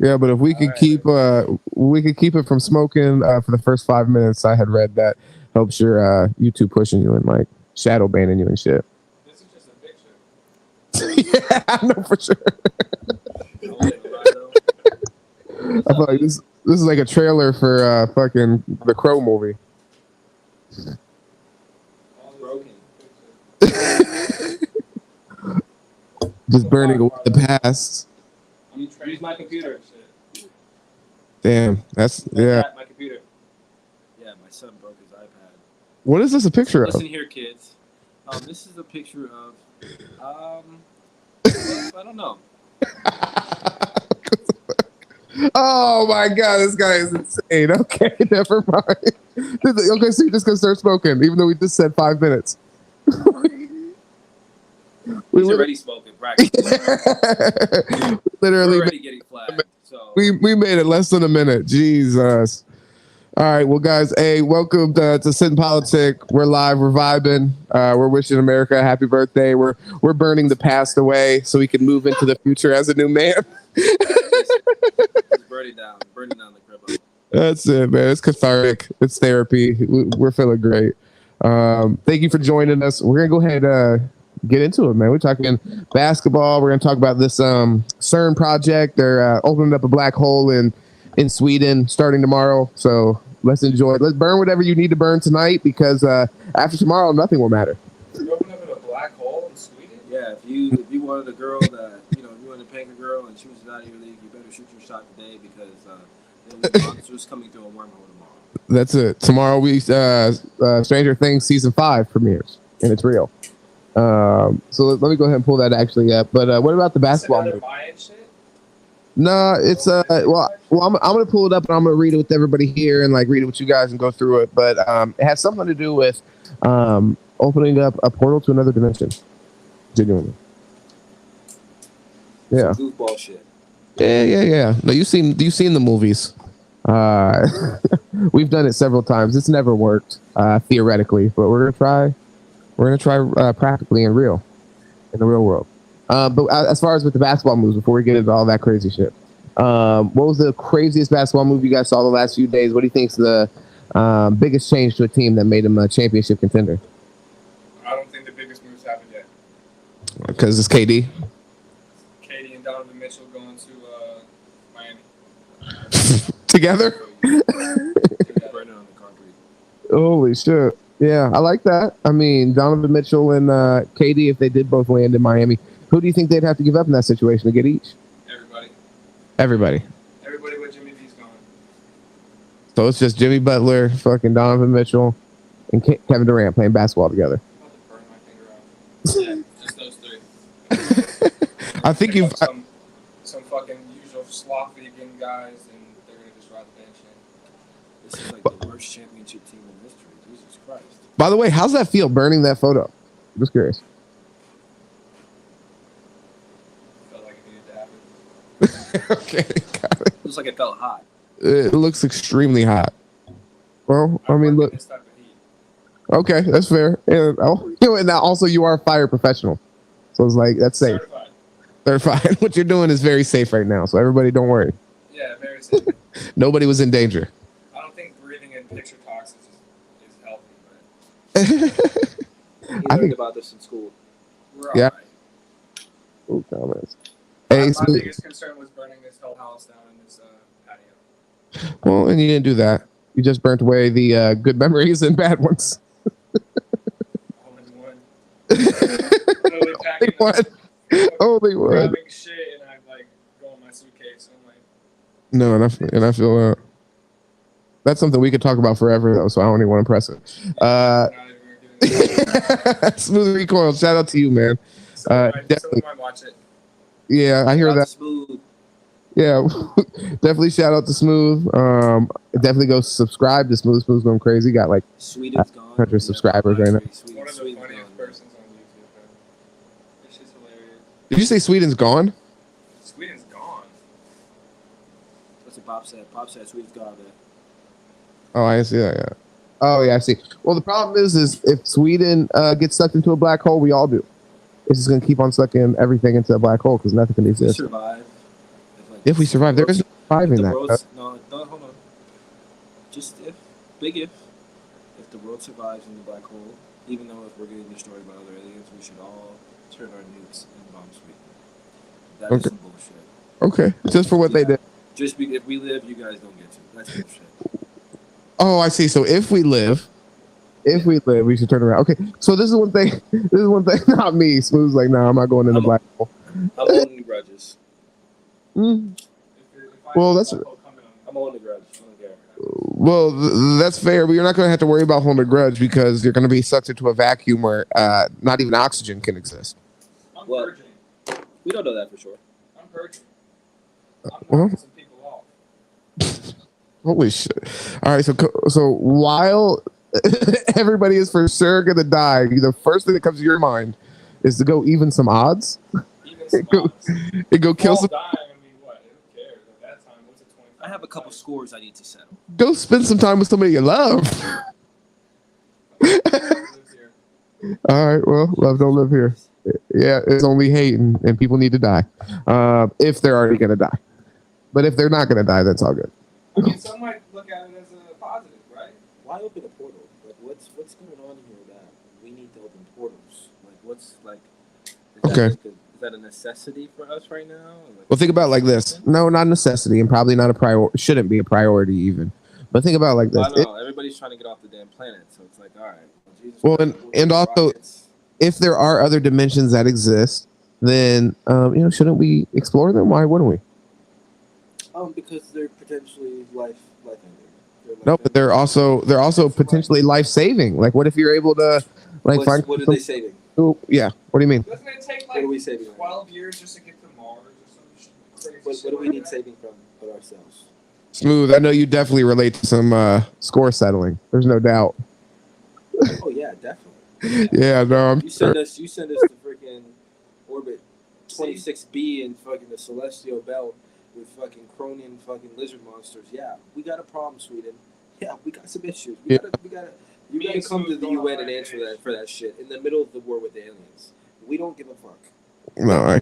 Yeah, but if we could keep it from smoking for the first 5 minutes, I had read that helps your YouTube pushing you and like shadow banning you and shit. This is just a picture. Yeah, I know for sure. I feel like this is like a trailer for fucking the Crow movie. Broken. Just burning away the past. Use my computer. Damn, that's yeah. My computer. Yeah, my son broke his iPad. What is this a picture Listen of? here, kids. This is a picture of. I don't know. Oh my god, this guy is insane. Okay, never mind. Okay, so you're just gonna start smoking, even though we just said 5 minutes. He's already smoking, practically. Literally, we're already getting flagged. So we made it less than a minute. Jesus. All right, well, guys, hey, welcome to Sit in Politic. We're live, we're vibing, we're wishing America a happy birthday. We're burning the past away so we can move into the future as a new man. burning down the crib. That's it, man. It's cathartic. It's therapy. We're feeling great. Thank you for joining us. We're gonna go ahead and get into it, man. We're talking basketball. We're gonna talk about this CERN project. They're opening up a black hole in Sweden starting tomorrow. So let's enjoy it. Let's burn whatever you need to burn tonight, because after tomorrow, nothing will matter. You open up in a black hole in Sweden? Yeah, if you wanted a girl that if you wanted to pang a girl and she was out of your league, you better shoot your shot today, because there's monsters coming through a wormhole tomorrow. That's it. Tomorrow we Stranger Things season 5 premieres, and it's real. So let me go ahead and pull that actually up. But what about the basketball movie? No, it's well I'm gonna pull it up and I'm gonna read it with everybody here and like read it with you guys and go through it. But it has something to do with opening up a portal to another dimension. Genuinely. Yeah. Some goofball shit. Yeah. No, you've seen the movies. We've done it several times. It's never worked theoretically, but we're gonna try practically in the real world. But as far as with the basketball moves, before we get into all that crazy shit, what was the craziest basketball move you guys saw the last few days? What do you think is the biggest change to a team that made them a championship contender? I don't think the biggest moves happened yet. Because it's KD. KD and Donovan Mitchell going to Miami. Together? Burning on the concrete. Holy shit. Yeah, I like that. I mean, Donovan Mitchell and KD, if they did both land in Miami, who do you think they'd have to give up in that situation to get each? Everybody Everybody. with Jimmy V's gone. So it's just Jimmy Butler, fucking Donovan Mitchell, and Kevin Durant playing basketball together. I'm about to burn my finger out. Yeah, just those three. I think you've... Some fucking usual slot vegan guys, and they're going to just ride the bench in. This is like the worst championship team in history. Jesus Christ. By the way, how's that feel, burning that photo? I'm just curious. Felt like it needed to happen. Okay, got it. Looks like it felt hot. It looks extremely hot. Well, I mean, look. This type of heat. Okay, that's fair. And, and now also you are a fire professional. So it's like, that's safe. Certified. What you're doing is very safe right now. So everybody don't worry. Yeah, very safe. Nobody was in danger. I don't think breathing in picture toxins is healthy, but We learned about this in school. we're Yeah. alright. Ooh, comments. My Hey, so, biggest concern was burning this whole house down in this patio. well, and you didn't do that. You just burnt away the good memories and bad ones. Only one. Literally packing Only one. Only one. grabbing shit, and I like go in my suitcase. And I'm like, No, and I feel that's something we could talk about forever though. So I don't even want to press it. not even gonna get it. Smooth Recoil. Shout out to you, man. Definitely. Someone might watch it. Yeah, I hear that. Smooth. Yeah, definitely shout out to Smooth. Definitely go subscribe to Smooth. Smooth's going crazy. Got like Sweden's gone. 100 subscribers right now. One of the Sweden's funniest gone. persons on YouTube. Man. This shit's hilarious. Did you say Sweden's gone? Sweden's gone. That's what Bob said. Bob said Sweden's gone, man. Oh, I see that. Yeah. Oh, yeah, I see. Well, the problem is if Sweden gets sucked into a black hole, we all do. It's just going to keep on sucking everything into a black hole because nothing can We exist. survive. If, like, If we survive, there is no surviving that. No, hold on. Just if the world survives in the black hole, even though if we're getting destroyed by other aliens, we should all turn our nukes and bomb sweep. That is some bullshit. Okay, just for what they did. Just if we live, you guys don't get to. That's bullshit. Oh, I see. So if we live, we should turn around. Okay, so this is one thing. Not me. Smooth's like, no, I'm not going in the black hole. I'm holding grudges. Well, that's. I'm holding a grudge. I don't care. Well, that's fair, but you're not going to have to worry about holding a grudge because you're going to be sucked into a vacuum where not even oxygen can exist. I'm purging. We don't know that for sure. I'm purging. I'm knocking some people off. Holy shit! All right, so while everybody is for sure going to die, the first thing that comes to your mind is to go even some odds. Go kill some. Die, I mean, what? Who cares? At that time, what's it, 25? I have a couple scores I need to settle. Go spend some time with somebody you love. All right, well, love don't live here. Yeah, it's only hate, and people need to die if they're already going to die. But if they're not going to die, that's all good. I mean, some might look at it as a positive, right? Why open a portal? Like, what's going on here that we need to open portals? Like, what's like? Is that a necessity for us right now? Like, well, think about it like this. No, not a necessity, and probably not a priority. Shouldn't be a priority even. But think about it like this. I know everybody's trying to get off the damn planet, so it's like, all right. Jesus well, Christ, and also, rockets. If there are other dimensions that exist, then shouldn't we explore them? Why wouldn't we? Because they're potentially life-ending. No, but they're also potentially life-saving. Like, what if you're able to find? What are they saving? Oh, yeah. What do you mean? Doesn't it take what are we saving 12 years just to get to Mars or some crazy What do we need saving from but ourselves? Smooth. I know you definitely relate to some score settling. There's no doubt. Oh yeah, definitely. Yeah, no. You send us to freaking orbit 26B and fucking the celestial belt with fucking Cronian fucking lizard monsters. Yeah, we got a problem, Sweden. Yeah, we got some issues. You gotta come to the UN and answer for that shit in the middle of the war with the aliens. We don't give a fuck. No,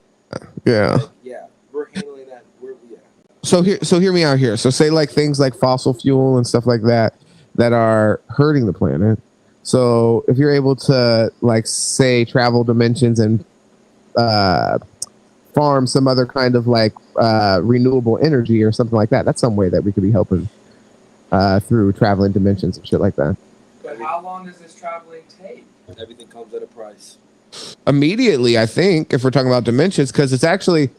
yeah. Yeah, we're handling that. So hear me out here. So say like things like fossil fuel and stuff like that are hurting the planet. So if you're able to like say travel dimensions and farm some other kind of like renewable energy or something like that, that's some way that we could be helping through traveling dimensions and shit like that. But how long does this traveling take? Everything comes at a price. Immediately, I think, if we're talking about dimensions, because it actually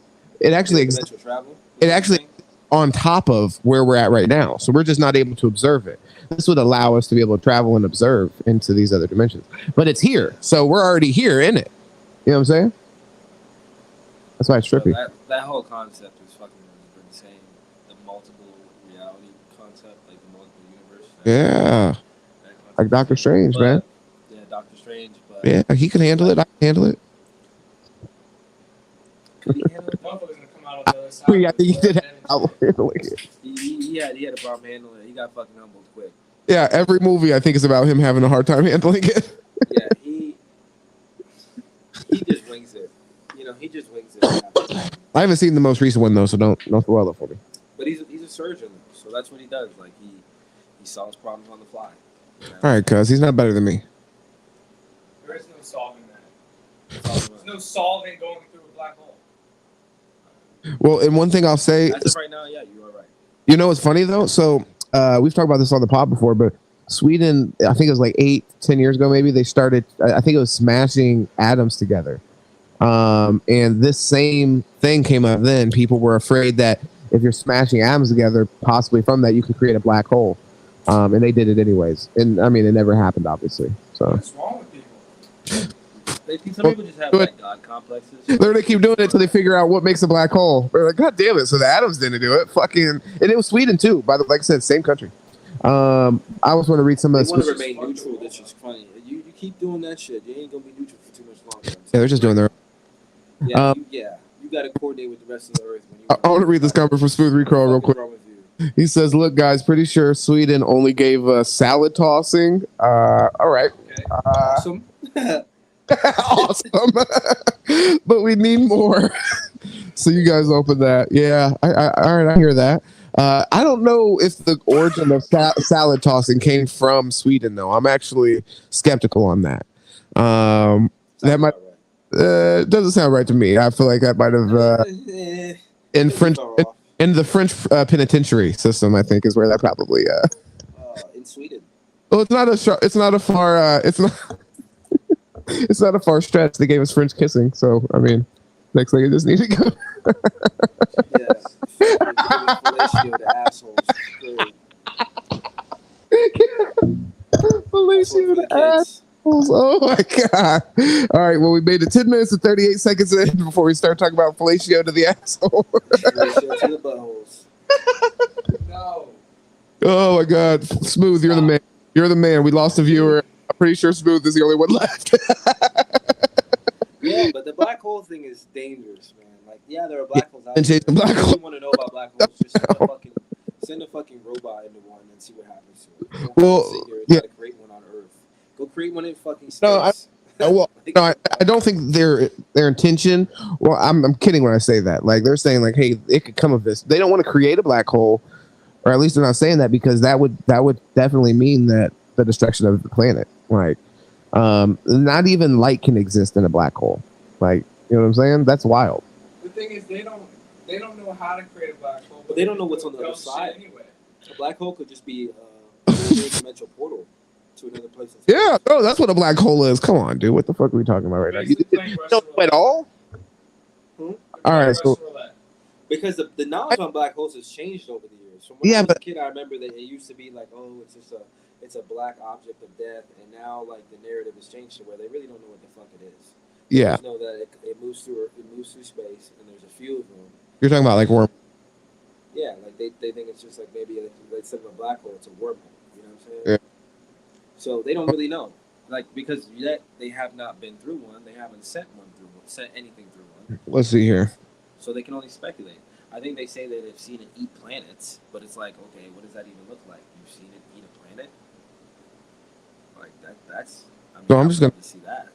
on top of where we're at right now. So we're just not able to observe it. This would allow us to be able to travel and observe into these other dimensions. But it's here. So we're already here in it. You know what I'm saying? That's why it's trippy. That whole concept is fucking insane. The multiple reality concept, like the multiple universe. Yeah. Like Doctor Strange, man. Yeah, Doctor Strange. But yeah, he can handle it. I can handle it. Could he handle it? Motherfucker's gonna come out on the other side. I think he did handle it. He had a problem handling it. He got fucking humbled quick. Yeah, every movie I think is about him having a hard time handling it. Yeah, he just wings it. He just wings it. I haven't seen the most recent one though, so don't spoil it for me. But he's a surgeon, so that's what he does. Like he solves problems on the fly. All right, cuz he's not better than me. There is no solving that. There's no solving going through a black hole. Well, and one thing I'll say, as of right now, yeah, you are right. You know what's funny though? So we've talked about this on the pod before, but Sweden, I think it was like 8-10 years ago, maybe they started. I think it was smashing atoms together. And this same thing came up then. People were afraid that if you're smashing atoms together, possibly from that, you could create a black hole. And they did it anyways. And I mean, it never happened, obviously. So what's wrong with people? Some people just have like God complexes. They're gonna keep doing it until they figure out what makes a black hole. They're like, God damn it! So the atoms didn't do it. Fucking, and it was Sweden too. By the like I said, same country. I was want to read some of the. They want to remain neutral. That's just funny. You keep doing that shit. You ain't gonna be neutral for too much longer. Yeah, they're just doing their. Yeah, you got to coordinate with the rest of the earth. I want to read this comment from Smooth Recall real quick. He says, "Look, guys, pretty sure Sweden only gave us salad tossing. All right, okay. Awesome." Awesome. But we need more. So you guys open that. Yeah. All right. I hear that. I don't know if the origin of salad tossing came from Sweden, though. I'm actually skeptical on that. That might doesn't sound right to me. I feel like that might have in French in the French penitentiary system. I think is where that probably in Sweden. Well, it's not a far it's not a far stretch. They gave us French kissing, so I mean, next thing I just need to go. Yeah, fellatio to assholes. Fellatio to assholes. Oh my god! All right, well, we made it 10 minutes and 38 seconds in before we start talking about fellatio to the asshole. Fellatio to the buttholes. No. Oh my god, Smooth, you're the man. You're the man. We lost a viewer. I'm pretty sure Smooth is the only one left. Yeah, but the black hole thing is dangerous, man. Like, yeah, there are black holes out there. If you really want to know about black holes, just send a fucking robot into one and see what happens to it. Don't well, sit here and yeah. try to create one on Earth. Go create one in fucking space. No, I don't think their intention. Well, I'm kidding when I say that. Like, they're saying like, hey, it could come of this. They don't want to create a black hole, or at least they're not saying that, because that would definitely mean that the destruction of the planet. Like, not even light can exist in a black hole. Like, you know what I'm saying? That's wild. The thing is, they don't know how to create a black hole, but they don't know what's on the other side. Anyway. A black hole could just be a dimensional portal to another place. Yeah, no, that's what a black hole is. Come on, dude. What the fuck are we talking about right now? You don't know at all? All right, so because the knowledge on black holes has changed over the years. From when I was a kid, I remember that it used to be like, oh, it's a black object of death, and now like the narrative has changed to where they really don't know what the fuck it is. Yeah. They just know that it moves through space, and there's a few of them. You're talking about like worm. Yeah, like they think it's just like maybe instead of a black hole, it's a wormhole. You know what I'm saying? Yeah. So they don't really know, like, because yet they have not been through one. They haven't sent anything through one. Let's see here. So they can only speculate. I think they say that they've seen it eat planets, but it's like, okay, what does that even look like? You've seen it eat a planet? Like that's. I mean, so I'm just gonna see that.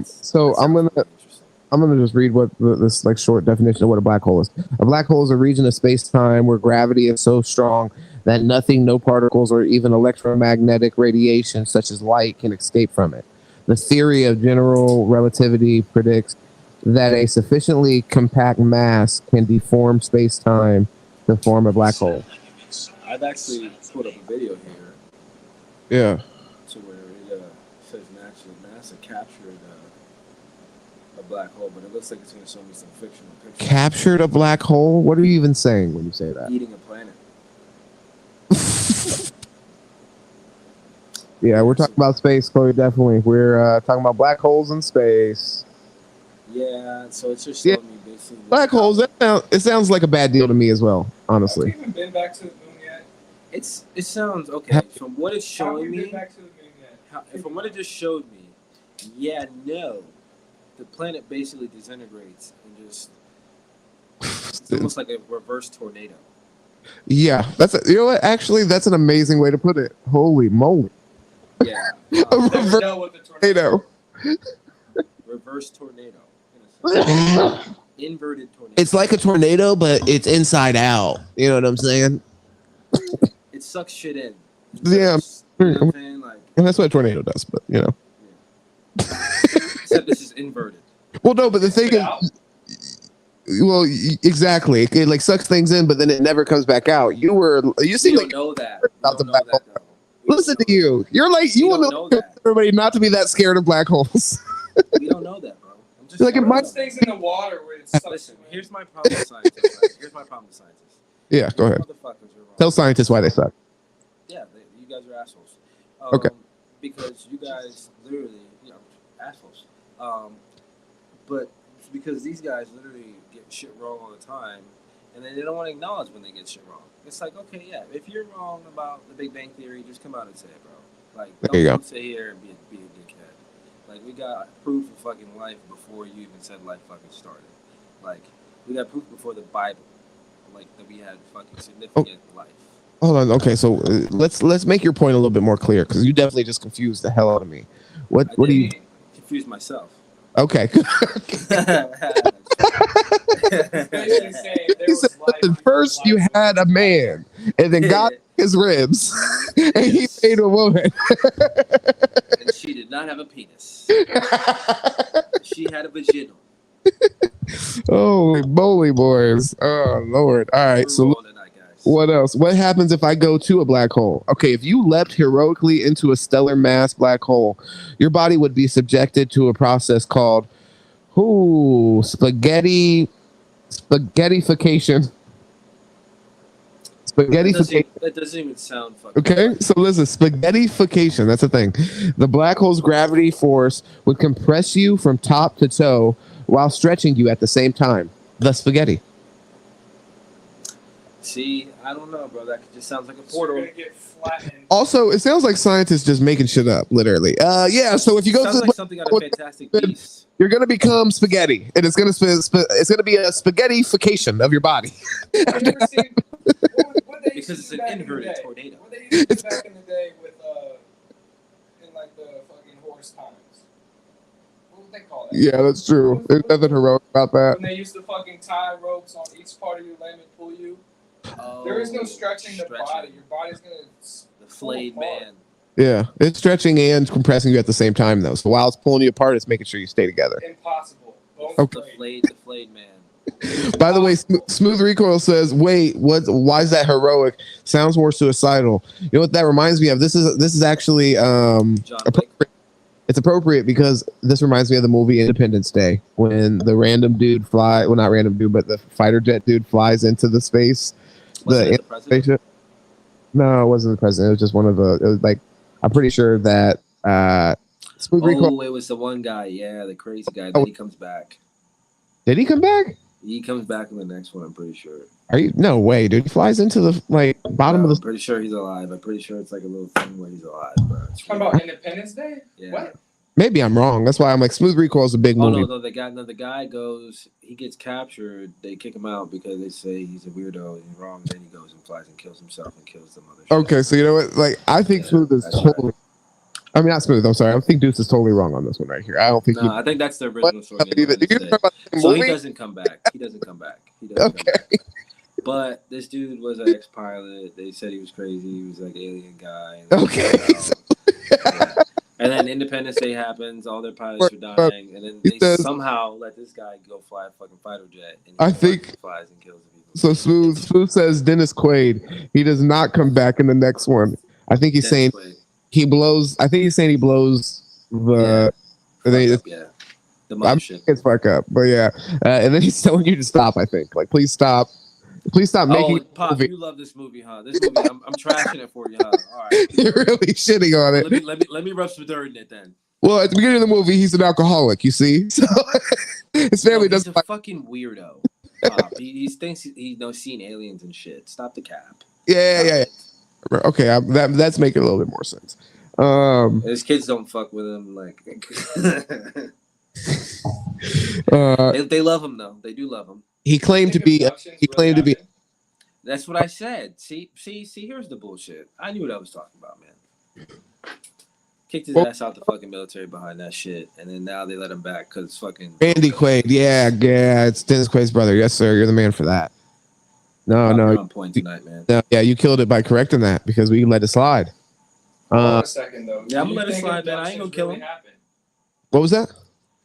So I'm gonna just read what this like short definition of what a black hole is. A black hole is a region of space-time where gravity is so strong that nothing, no particles, or even electromagnetic radiation such as light can escape from it. The theory of general relativity predicts that a sufficiently compact mass can deform space-time to form a black hole. I've actually put up a video here. Yeah. To where it says NASA captured a black hole, but it looks like it's going to show me some fictional pictures. Captured a black hole? What are you even saying when you say that? Eating a planet. Yeah, we're talking about space, Chloe, definitely. We're talking about black holes in space. Yeah, so it's just showing me basically... Black holes, it sounds like a bad deal to me as well, honestly. Have you even been back to the moon yet? It sounds, okay, from what it's showing me... Back to the moon yet? From what it just showed me, yeah, no. The planet basically disintegrates and just... It's almost like a reverse tornado. Yeah, you know what? Actually, that's an amazing way to put it. Holy moly. Yeah. A reverse tornado. Reverse tornado. Inverted tornado. It's like a tornado, but it's inside out. You know what I'm saying? It sucks shit in. Yeah. You know what I'm saying? Like, and that's what a tornado does, but you know. Yeah. Except this is inverted. Well, no, but the thing is, well, exactly. It like sucks things in, but then it never comes back out. You seem like know that. About the black hole. Listen to you. You're like you want to everybody not to be that scared of black holes. We don't know that, bro. I'm just like it might things in the water where it sucks. Listen, here's my problem with scientists. Right? Here's my problem with scientists. Yeah, go ahead. Tell scientists why they suck. Yeah, you guys are assholes. Okay. Because you guys literally, assholes. But because these guys literally get shit wrong all the time, and then they don't want to acknowledge when they get shit wrong. It's like, okay, yeah, if you're wrong about the Big Bang Theory, just come out and say it, bro. Like, don't sit here and be a dickhead. Like, we got proof of fucking life before you even said life fucking started. Like, we got proof before the Bible, like, that we had fucking significant life. Hold on. Okay, so let's make your point a little bit more clear, because you definitely just confused the hell out of me. What do you confuse myself? Okay. Basically saying there He was said, life listen, before first you life. had a man, and then God his ribs, and he Yes. made a woman. And she did not have a penis. She had a vaginal. Holy moly, boys! Oh Lord! All right, We're so rolling tonight, guys. what else? What happens if I go to a black hole? Okay, if you leapt heroically into a stellar mass black hole, your body would be subjected to a process called spaghettification. Spaghettification. That doesn't even sound fucking Okay, right. so listen, spaghettification. That's the thing. The black hole's gravity force would compress you from top to toe while stretching you at the same time. The spaghetti. See, I don't know, bro. That just sounds like a So we're portal. gonna get flattened. Also, it sounds like scientists just making shit up, literally. Yeah. So if you go Sounds to like something out of Fantastic Beasts. you're gonna become spaghetti, and it's gonna be a spaghettification of your body. Have you ever seen what they used Because to it's do an back in the inverted day? tornado. What they used to do back in the day with in like the fucking horse times. What would they call that? Yeah, that's true. There's nothing heroic about that. When they used to fucking tie ropes on each part of your limb and pull you. Oh, There is no stretching the body. Your body's gonna The flayed fall apart. man. Yeah, it's stretching and compressing you at the same time, though. So while it's pulling you apart, it's making sure you stay together. Impossible. Bones Okay. blade. The flayed man. By the way, Smooth Recoil says, "Wait, what? Why is that heroic? Sounds more suicidal." You know what that reminds me of? This is actually John Wick. it's appropriate because this reminds me of the movie Independence Day when the random dude not random dude, but the fighter jet dude flies into the space. Wasn't it the president? Spaceship. No, it wasn't the president. It was just one of the. It was like I'm pretty sure that Smooth Recoil. Oh, it was the one guy. Yeah, the crazy guy. Then he comes back. Did he come back? He comes back in the next one. I'm pretty sure. Are you? No way, dude. He flies into the bottom No, of I'm pretty sure he's alive. I'm pretty sure it's like a little thing where he's alive, bro. It's Talking about Independence Day? Yeah. What? Maybe I'm wrong. That's why I'm like Smooth Recoil is a big Oh movie. no, the guy goes. He gets captured. They kick him out because they say he's a weirdo and he's wrong. Then he goes and flies and kills himself and kills the mother. Okay, so you know what? Like I think Yeah, Smooth is that's totally. I mean, not Smooth. I'm sorry. I think Deuce is totally wrong on this one right here. I don't think. No, I think that's the original story. Do you remember about the So he movie? doesn't come back. He doesn't come back. Okay. But this dude was an ex-pilot. They said he was crazy. He was like an alien guy. Okay. Yeah. And then Independence Day happens. All their pilots are dying, and then they somehow let this guy go fly a fucking fighter jet. And I think- he flies and kills the people. So Smooth says Dennis Quaid. He does not come back in the next one. I think he's saying he blows. I think he's saying he blows the. Yeah, the I'm mothership. it's fuck up, but yeah. And then he's telling you to stop. I think like please stop making. Oh, Pop, you love this movie, huh? This movie, I'm trashing it for you, huh? All right. You're really shitting on it. Let me rub some dirt in it then. Well, at the beginning of the movie, he's an alcoholic. You see, so his family He's doesn't. a fucking weirdo. Pop. He thinks he's seen aliens and shit. Stop the cap. Yeah. Okay, that's making a little bit more sense. His kids don't fuck with him. Like, they love him though. They do love him. He claimed to be. That's what I said. See. Here's the bullshit. I knew what I was talking about, man. Kicked his ass out the fucking military behind that shit, and then now they let him back because fucking Randy Quaid. Yeah, it's Dennis Quaid's brother. Yes, sir. You're the man for that. No. You're on point tonight, man. No, yeah, you killed it by correcting that because we let it slide. Hold on a second, though. Yeah, I'm gonna let it slide, man. I ain't gonna kill him. What was that?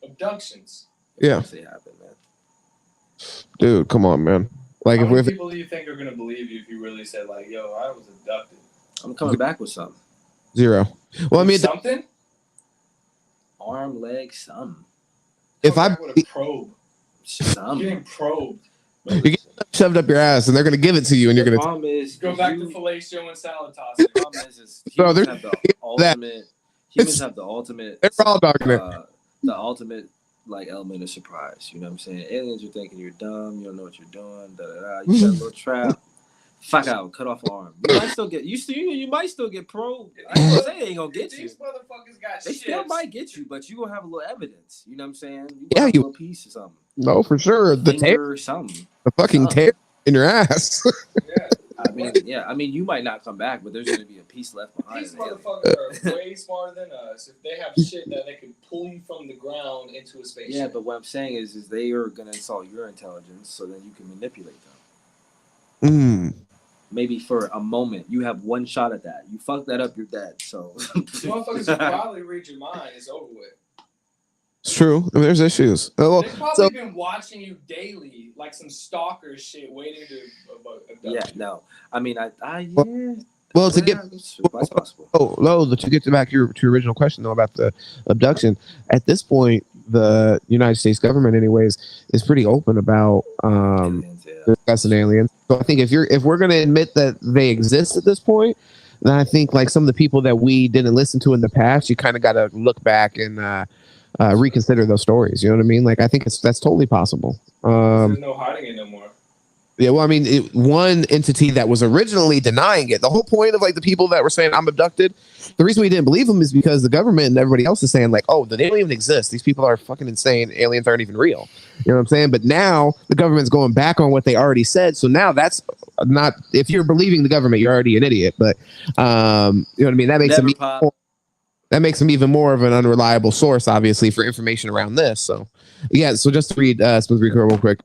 Abductions. Yeah. They happen, man. Dude, come on, man. Like How if many we people do you think are gonna believe you if you really said like, "Yo, I was abducted"? I'm coming back with something. 0. Well, I mean, something. Arm, leg, something. if Come I back with a probe, Something. getting probed. you get shoved up your ass and they're gonna give it to you and you're The gonna problem is Go back to fellatio and salad tossing. The problem is No, humans they're- have the ultimate. Humans have the ultimate. they're all dogging it. The ultimate like element of surprise. You know what I'm saying? Aliens are thinking you're dumb. You don't know what you're doing. Da da da. You got a little trap. Fuck out. Cut off arm. You might still get. You might still get probed. I ain't gonna say they ain't gonna get you. These motherfuckers got They shit. still might get you, but you gonna have a little evidence. You know what I'm saying? Yeah, have a little piece or something. No, for sure. The Finger or something. fucking tail in your ass. Yeah. I mean, you might not come back, but there's going to be a piece left behind. These motherfuckers are way smarter than us. If they have shit that they can pull you from the ground into a spaceship. Yeah, but what I'm saying is they are going to insult your intelligence so then you can manipulate them. Maybe for a moment. You have one shot at that. You fuck that up, you're dead. So motherfuckers will probably read your mind. It's over with. It's true. I mean, there's issues. They've probably been watching you daily, like some stalker shit, waiting to. Yeah, no. I mean, Well, to get that's possible. To get back to your original question though about the abduction. At this point, the United States government, anyways, is pretty open about discussing aliens. So I think if we're going to admit that they exist at this point, then I think like some of the people that we didn't listen to in the past, you kind of got to look back and reconsider those stories. You know what I mean? Like I think that's totally possible. There's no hiding it no more. Yeah, well, I mean, one entity that was originally denying it. The whole point of like the people that were saying I'm abducted, the reason we didn't believe them is because the government and everybody else is saying like, oh, they don't even exist. These people are fucking insane. Aliens aren't even real. You know what I'm saying? But now the government's going back on what they already said. So now that's not. If you're believing the government, you're already an idiot. But you know what I mean? That makes them even more of an unreliable source, obviously, for information around this. So yeah. So just to read Smooth Rico real quick.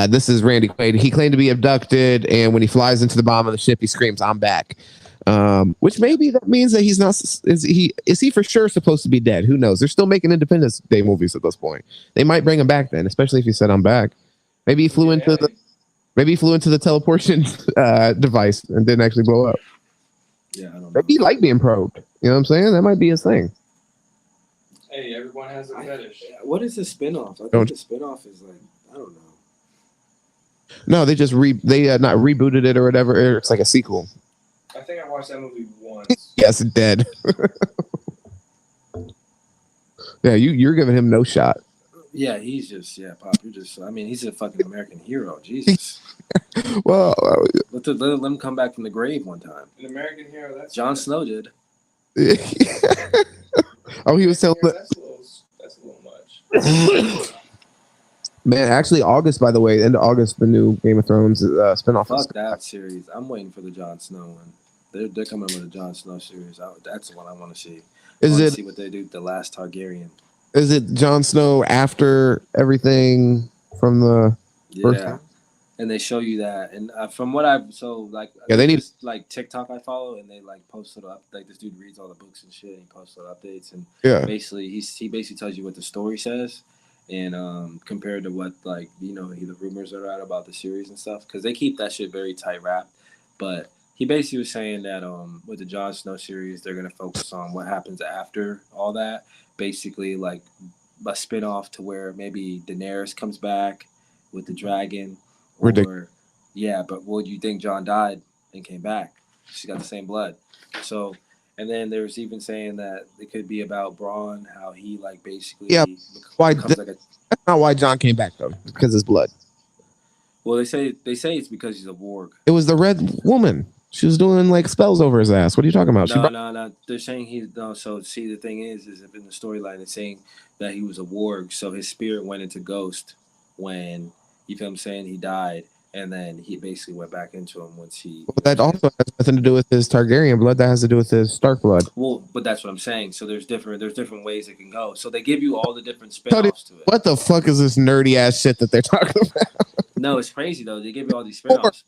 This is Randy Quaid. He claimed to be abducted, and when he flies into the bottom of the ship, he screams, "I'm back." Which maybe that means that he's not. Is he for sure supposed to be dead? Who knows? They're still making Independence Day movies at this point. They might bring him back then, especially if he said, "I'm back." Maybe he flew into the teleportation device and didn't actually blow up. Yeah, I don't know. Maybe he liked being probed. You know what I'm saying? That might be his thing. Hey, everyone has a fetish. What is the spinoff? I think the spinoff is like, I don't know. No, they just not rebooted it or whatever. It's like a sequel. I think I watched that movie once. Yes, it did. Yeah, you're giving him no shot. Yeah, he's just Pop. I mean, he's a fucking American hero. Jesus. Well, let him come back from the grave one time. An American hero. That's Jon Snow did. Oh, he was telling. That's a little much. Man, actually, August, by the way, end of August, the new Game of Thrones spinoff. Fuck that series. I'm waiting for the Jon Snow one. They're coming with a Jon Snow series. That's the one I want to see. See what they do with the last Targaryen. Is it Jon Snow after everything from the first time? And they show you that. And from what they need like TikTok I follow, and they like post it up. Like this dude reads all the books and shit, and he posts little updates, and basically he basically tells you what the story says. And compared to what the rumors are out about the series and stuff, because they keep that shit very tight wrapped. But he basically was saying that with the Jon Snow series, they're gonna focus on what happens after all that. Basically, like a spinoff to where maybe Daenerys comes back with the dragon. But would you think Jon died and came back? She got the same blood. So. And then there's even saying that it could be about Braun, how he basically that's not why Jon came back though, because his blood. Well, they say it's because he's a warg. It was the red woman. She was doing spells over his ass. What are you talking about? No. They're saying So see, the thing is in the storyline, it's saying that he was a warg, so his spirit went into ghost when you feel I'm saying he died. And then he basically went back into him once he. Well, that also has nothing to do with his Targaryen blood. That has to do with his Stark blood. Well, but that's what I'm saying. So there's different ways it can go. So they give you all the different spinoffs to it. What the fuck is this nerdy ass shit that they're talking about? No, it's crazy though. They give you all these spinoffs.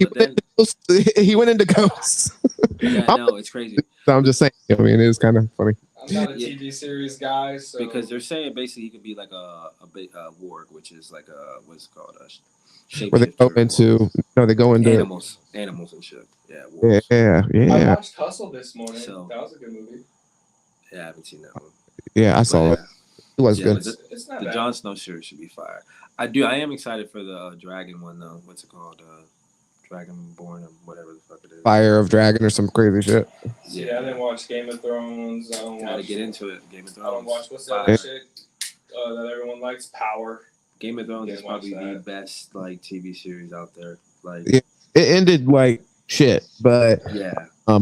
He went into Ghosts. Yeah, no, it's crazy. So I'm just saying. I mean, it is kind of funny. I'm not a TV series guy, so because they're saying basically he could be like a warg, which is like what's it called? Where they go into animals and shit. Yeah. I watched Hustle this morning. So, that was a good movie. Yeah, I haven't seen that one. Yeah, I saw it. It was good. It's not the bad. Jon Snow series should be fire. I am excited for the dragon one though. What's it called? Dragonborn or whatever the fuck it is. Fire of Dragon or some crazy shit. Yeah, I didn't watch Game of Thrones. Gotta get into it. Game of Thrones. I don't watch what's that other shit that everyone likes? Power. Game of Thrones is probably the best TV series out there. It ended like shit, but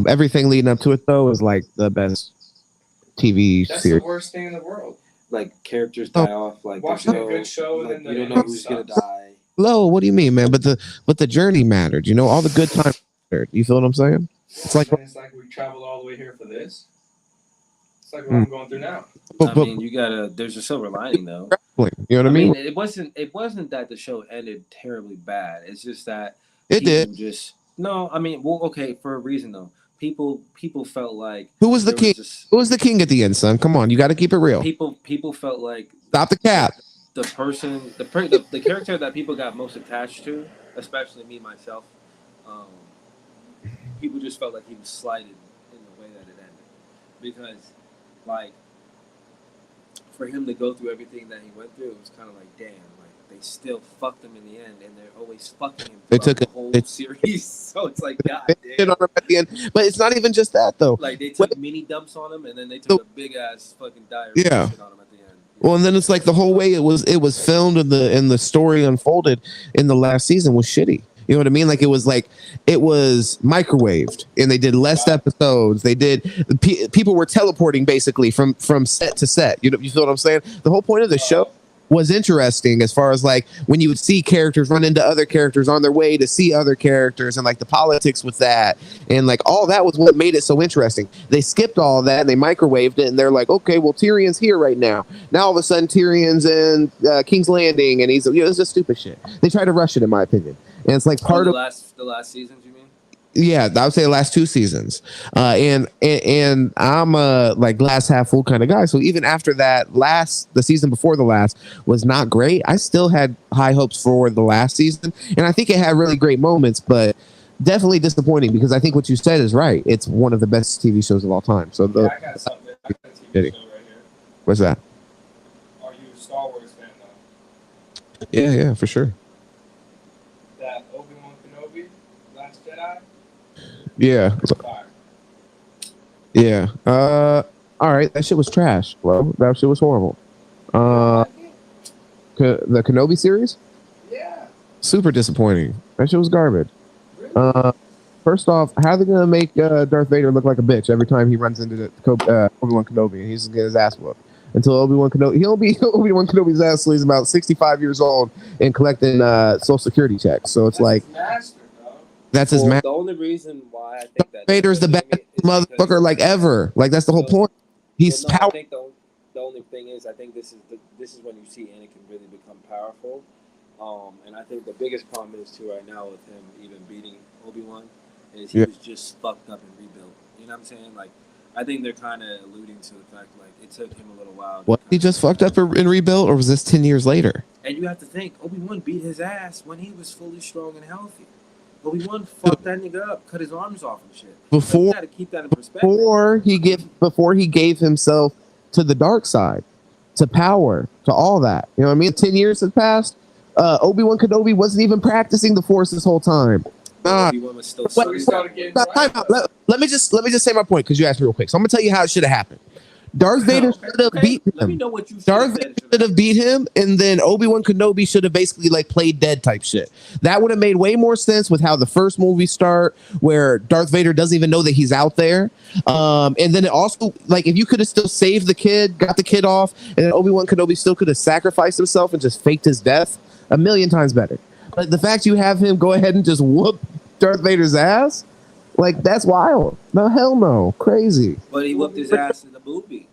everything leading up to it though is like the best TV That's series. The worst thing in the world. Like characters die off. Like watching a good show and then you don't know who's gonna die. What do you mean, man? But the journey mattered. You know, all the good times You feel what I'm saying? It's like, it's like we traveled all the way here for this. It's like what I'm going through now. I mean, you gotta. There's a silver lining though. you know what I mean? It wasn't. It wasn't that the show ended terribly bad. It's just that It people did. just no. I mean, well, okay, for a reason though. People felt like Who was the there king? Who was the king at the end, son? Come on, you got to keep it real. People felt like Stop the cap. the person, the character that people got most attached to, especially me myself. Um, People just felt like he was slighted in the way that it ended, because like for him to go through everything that he went through, it was kind of like, damn, like they still fucked him in the end, and they're always fucking him throughout the whole series. So it's like, god damn. On him at the end. But it's not even just that though. Like they took mini dumps on him, and then they took a big ass fucking diarrhea shit on him at the end. Well, and then it's like the whole way it was filmed and the story unfolded in the last season was shitty. You know what I mean? Like it was microwaved, and they did less episodes. They did people were teleporting basically from set to set. You feel what I'm saying? The whole point of the show was interesting as far as like when you would see characters run into other characters on their way to see other characters, and like the politics with that, and like all that was what made it so interesting. They skipped all that and they microwaved it, and they're like, okay, well Tyrion's here right now. Now all of a sudden Tyrion's in King's Landing, and he's it's just stupid shit. They try to rush it, in my opinion. And it's like part of the last seasons, you mean? Yeah, I would say the last 2 seasons. And I'm a like glass half full kind of guy. So even after that the season before the last was not great, I still had high hopes for the last season. And I think it had really great moments, but definitely disappointing, because I think what you said is right. It's one of the best TV shows of all time. So I got something. I got a TV show right here. What's that? Are you a Star Wars fan though? Yeah, for sure. That Obi-Wan Kenobi, Last Jedi? Yeah. Yeah. All right. That shit was trash, bro. That shit was horrible. The Kenobi series? Yeah. Super disappointing. That shit was garbage. Really? First off, how are they gonna make Darth Vader look like a bitch every time he runs into Obi-Wan Kenobi, and he's just getting his ass whooped? Until Obi-Wan Kenobi, he'll be Obi-Wan Kenobi's ass till he's about 65 years old and collecting Social Security checks. So it's like, that's his master. The only reason why I think that Vader's the best motherfucker like ever. Like that's the whole point. He's powerful. I think the only thing is, I think this is when you see Anakin really become powerful. And I think the biggest problem is too right now with him even beating Obi-Wan is he was just fucked up and rebuilt. You know what I'm saying? Like, I think they're kind of alluding to the fact like it took him a little while. What, he just fucked up and rebuilt, or was this 10 years later? And you have to think Obi-Wan beat his ass when he was fully strong and healthy. Obi-Wan fucked that nigga up, cut his arms off and shit. Before, you gotta keep that in perspective. Before he gave himself to the dark side, to power, to all that. You know what I mean? 10 years had passed. Obi-Wan Kenobi wasn't even practicing the Force this whole time. Obi-Wan was still let me just say my point, because you asked me real quick. So I'm gonna tell you how it should have happened. Darth Vader should have beat him. Let me know what you Darth Vader should have beat him, and then Obi-Wan Kenobi should have basically like played dead type shit. That would have made way more sense with how the first movie start, where Darth Vader doesn't even know that he's out there. And then it also, like, if you could have still saved the kid, got the kid off, and then Obi-Wan Kenobi still could have sacrificed himself and just faked his death, a million times better. But the fact you have him go ahead and just whoop Darth Vader's ass, like, that's wild. No, hell no. Crazy. But he whooped his ass in the movie.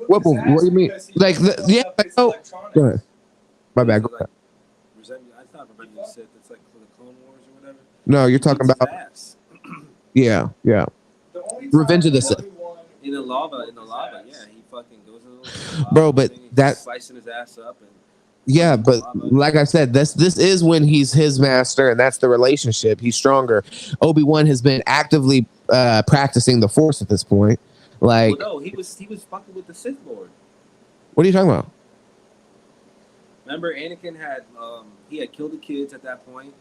What do you mean? Like, oh, go ahead. My bad. Go ahead. I thought Revenge of the Sith, it's like for the Clone Wars or whatever. No, you're talking about. Yeah. Revenge of the Sith. In the lava, yeah. He fucking goes in the lava. Bro, but that. Slicing his ass up. Yeah, but like I said, this is when he's his master, and that's the relationship. He's stronger. Obi-Wan has been actively practicing the Force at this point. Like, well, no, he was fucking with the Sith Lord. What are you talking about? Remember, Anakin had killed the kids at that point.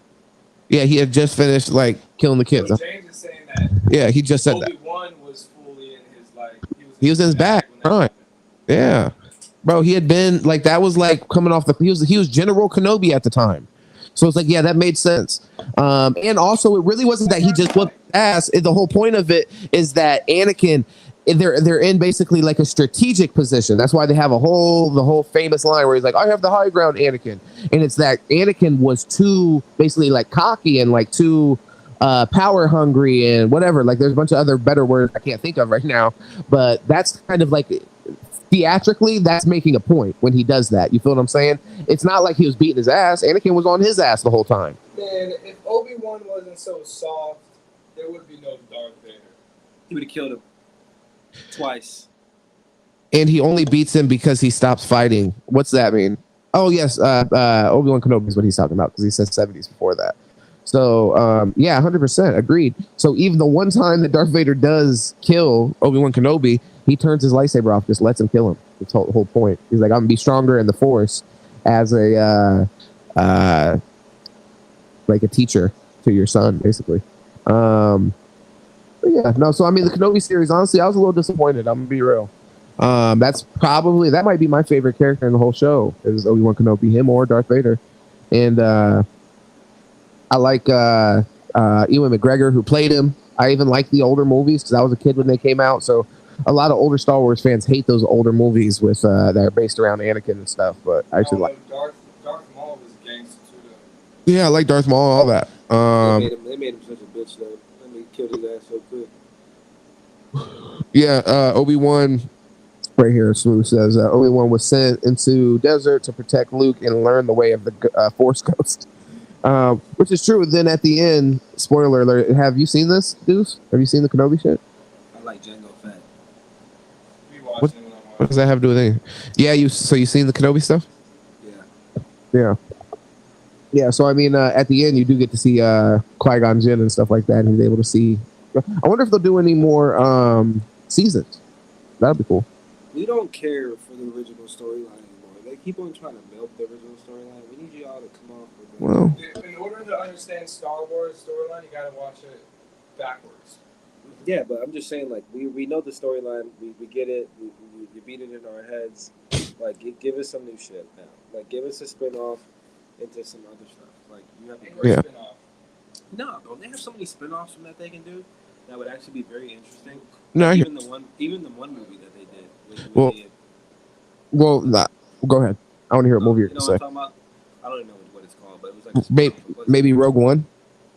Yeah, he had just finished like killing the kids. James is saying that. Yeah, he just said Obi-Wan was fully in his he was in his bag, right? Yeah. Bro, he had been like, that was like coming off he was General Kenobi at the time. So it's like, yeah, that made sense. And also it really wasn't that he just whooped ass. The whole point of it is that Anakin, they're in basically like a strategic position. That's why they have the whole famous line where he's like, I have the high ground, Anakin. And it's that Anakin was too basically like cocky and like too power hungry and whatever. Like there's a bunch of other better words I can't think of right now, but that's kind of like theatrically, that's making a point when he does that. You feel what I'm saying? It's not like he was beating his ass. Anakin was on his ass the whole time. Man, if Obi-Wan wasn't so soft, there would be no Darth Vader. He would have killed him twice. And he only beats him because he stops fighting. What's that mean? Oh, yes. Obi-Wan Kenobi is what he's talking about because he said 70s before that. So, yeah, 100% agreed. So even the one time that Darth Vader does kill Obi-Wan Kenobi, he turns his lightsaber off, just lets him kill him. That's the whole point. He's like, I'm going to be stronger in the Force as a, like a teacher to your son, basically. But yeah, no, so I mean, the Kenobi series, honestly, I was a little disappointed. I'm going to be real. That might be my favorite character in the whole show is Obi-Wan Kenobi, him or Darth Vader. And I like Ewan McGregor who played him. I even like the older movies because I was a kid when they came out. So a lot of older Star Wars fans hate those older movies with that are based around Anakin and stuff. But I actually like Darth Maul was gangster too. Though. Yeah, I like Darth Maul and all that. They made him such a bitch though. They killed his ass so quick. Yeah, Obi-Wan right here, Smooth says Obi-Wan was sent into desert to protect Luke and learn the way of the Force Ghost. Which is true. Then at the end, spoiler alert, have you seen this, Deuce? Have you seen the Kenobi shit? I like Jango Fett. What does that have to do with anything? Yeah, you seen the Kenobi stuff? Yeah. So I mean, at the end, you do get to see Qui-Gon Jinn and stuff like that, and he's able to see. I wonder if they'll do any more seasons. That'd be cool. We don't care for the original storyline anymore. They keep on trying to milk the original storyline. We need y'all to come off with it. Well, in order to understand Star Wars storyline, you gotta watch it backwards. Yeah, but I'm just saying, like, we know the storyline. We get it. We beat it in our heads. Like, give us some new shit now. Like, give us a spin-off into some other stuff. Like, you have Yeah. Spin-off. No, bro, they have so many spin-offs from that they can do that would actually be very interesting. No, Like, even the one movie that they did. Go ahead. I want to hear what movie you're you gonna know say. what I'm talking about? I don't even know what it's called, but it was like Maybe Rogue One.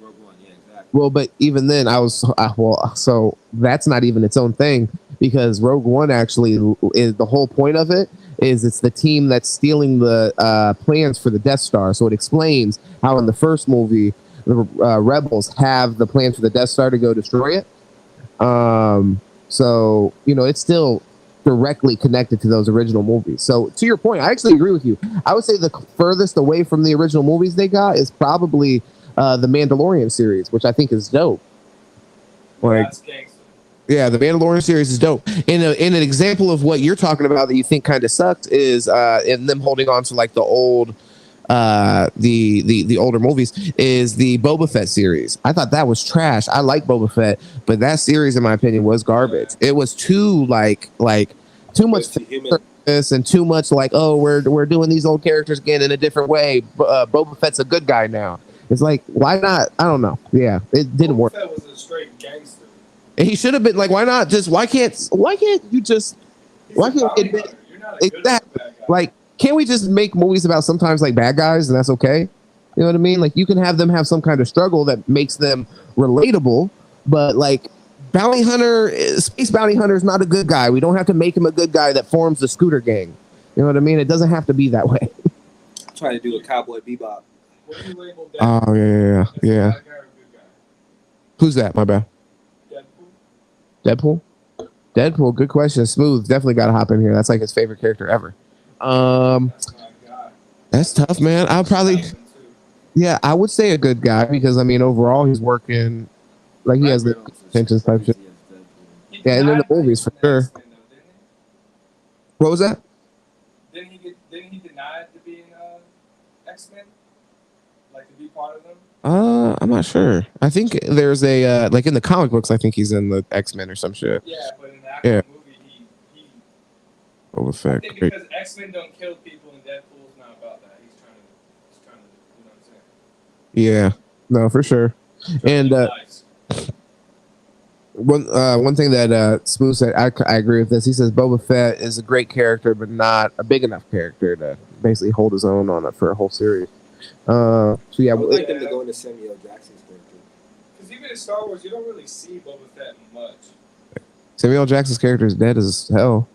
Rogue One, yeah, exactly. Well, but even then, so that's not even its own thing because Rogue One actually is the whole point of it is it's the team that's stealing the plans for the Death Star. So it explains how in the first movie the rebels have the plans for the Death Star to go destroy it. So it's still directly connected to those original movies. So to your point, I actually agree with you. I would say the furthest away from the original movies they got is probably the Mandalorian series, which I think is dope. Like, That's gangster. yeah, the Mandalorian series is dope. In an example of what you're talking about that you think kind of sucked is in them holding on to like the old the older movies is the Boba Fett series. I thought that was trash. I like Boba Fett, but that series in my opinion was garbage. It was too like too much this and too much like, oh, we're doing these old characters again in a different way. Boba Fett's a good guy now. It's like, why not? I don't know. Yeah, it didn't work. Boba Fett was a straight gangster. And he should have been like, why not? Just why can't you just why can't it exactly like can't we just make movies about sometimes like bad guys and that's okay? You know what I mean? Like you can have them have some kind of struggle that makes them relatable, but like Space Bounty Hunter is not a good guy. We don't have to make him a good guy that forms the scooter gang. You know what I mean? It doesn't have to be that way. I'm trying to do a Cowboy Bebop. What do you label that? Oh yeah. Bad guy or good guy? Who's that? My bad. Deadpool? Deadpool, good question. Smooth definitely got to hop in here. That's like his favorite character ever. That's tough, man. Yeah, I would say a good guy because I mean overall he's working like he has the intentions type shit. Yeah, and then the movies for sure. What was that? Didn't he deny it to be in X-Men? Like to be part of them? I'm not sure. I think there's a like in the comic books. I think he's in the X-Men or some shit. Yeah, but in the actual movie, he. Boba Fett. I think because X-Men don't kill people and Deadpool's not about that. He's trying to, you know what I'm saying? Yeah, no, for sure. And one thing that Smooth said, I agree with this. He says Boba Fett is a great character, but not a big enough character to basically hold his own on it for a whole series. So yeah, I would like them to go into Samuel Jackson's character. Because even in Star Wars, you don't really see Boba Fett much. Samuel L. Jackson's character is dead as hell.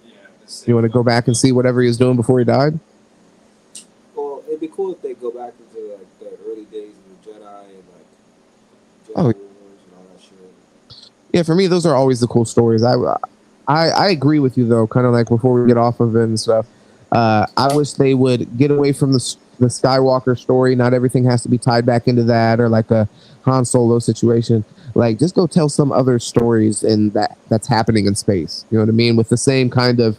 Yeah. You want to go back and see whatever he was doing before he died? Well, it'd be cool if they go back into like the early days of the Jedi and like Jedi Oh. Wars and all that shit. Yeah, for me, those are always the cool stories. I agree with you though. Kind of like before we get off of it and stuff. I wish they would get away from the Skywalker story. Not everything has to be tied back into that, or like a Han Solo situation. Like, just go tell some other stories in that's happening in space. You know what I mean? With the same kind of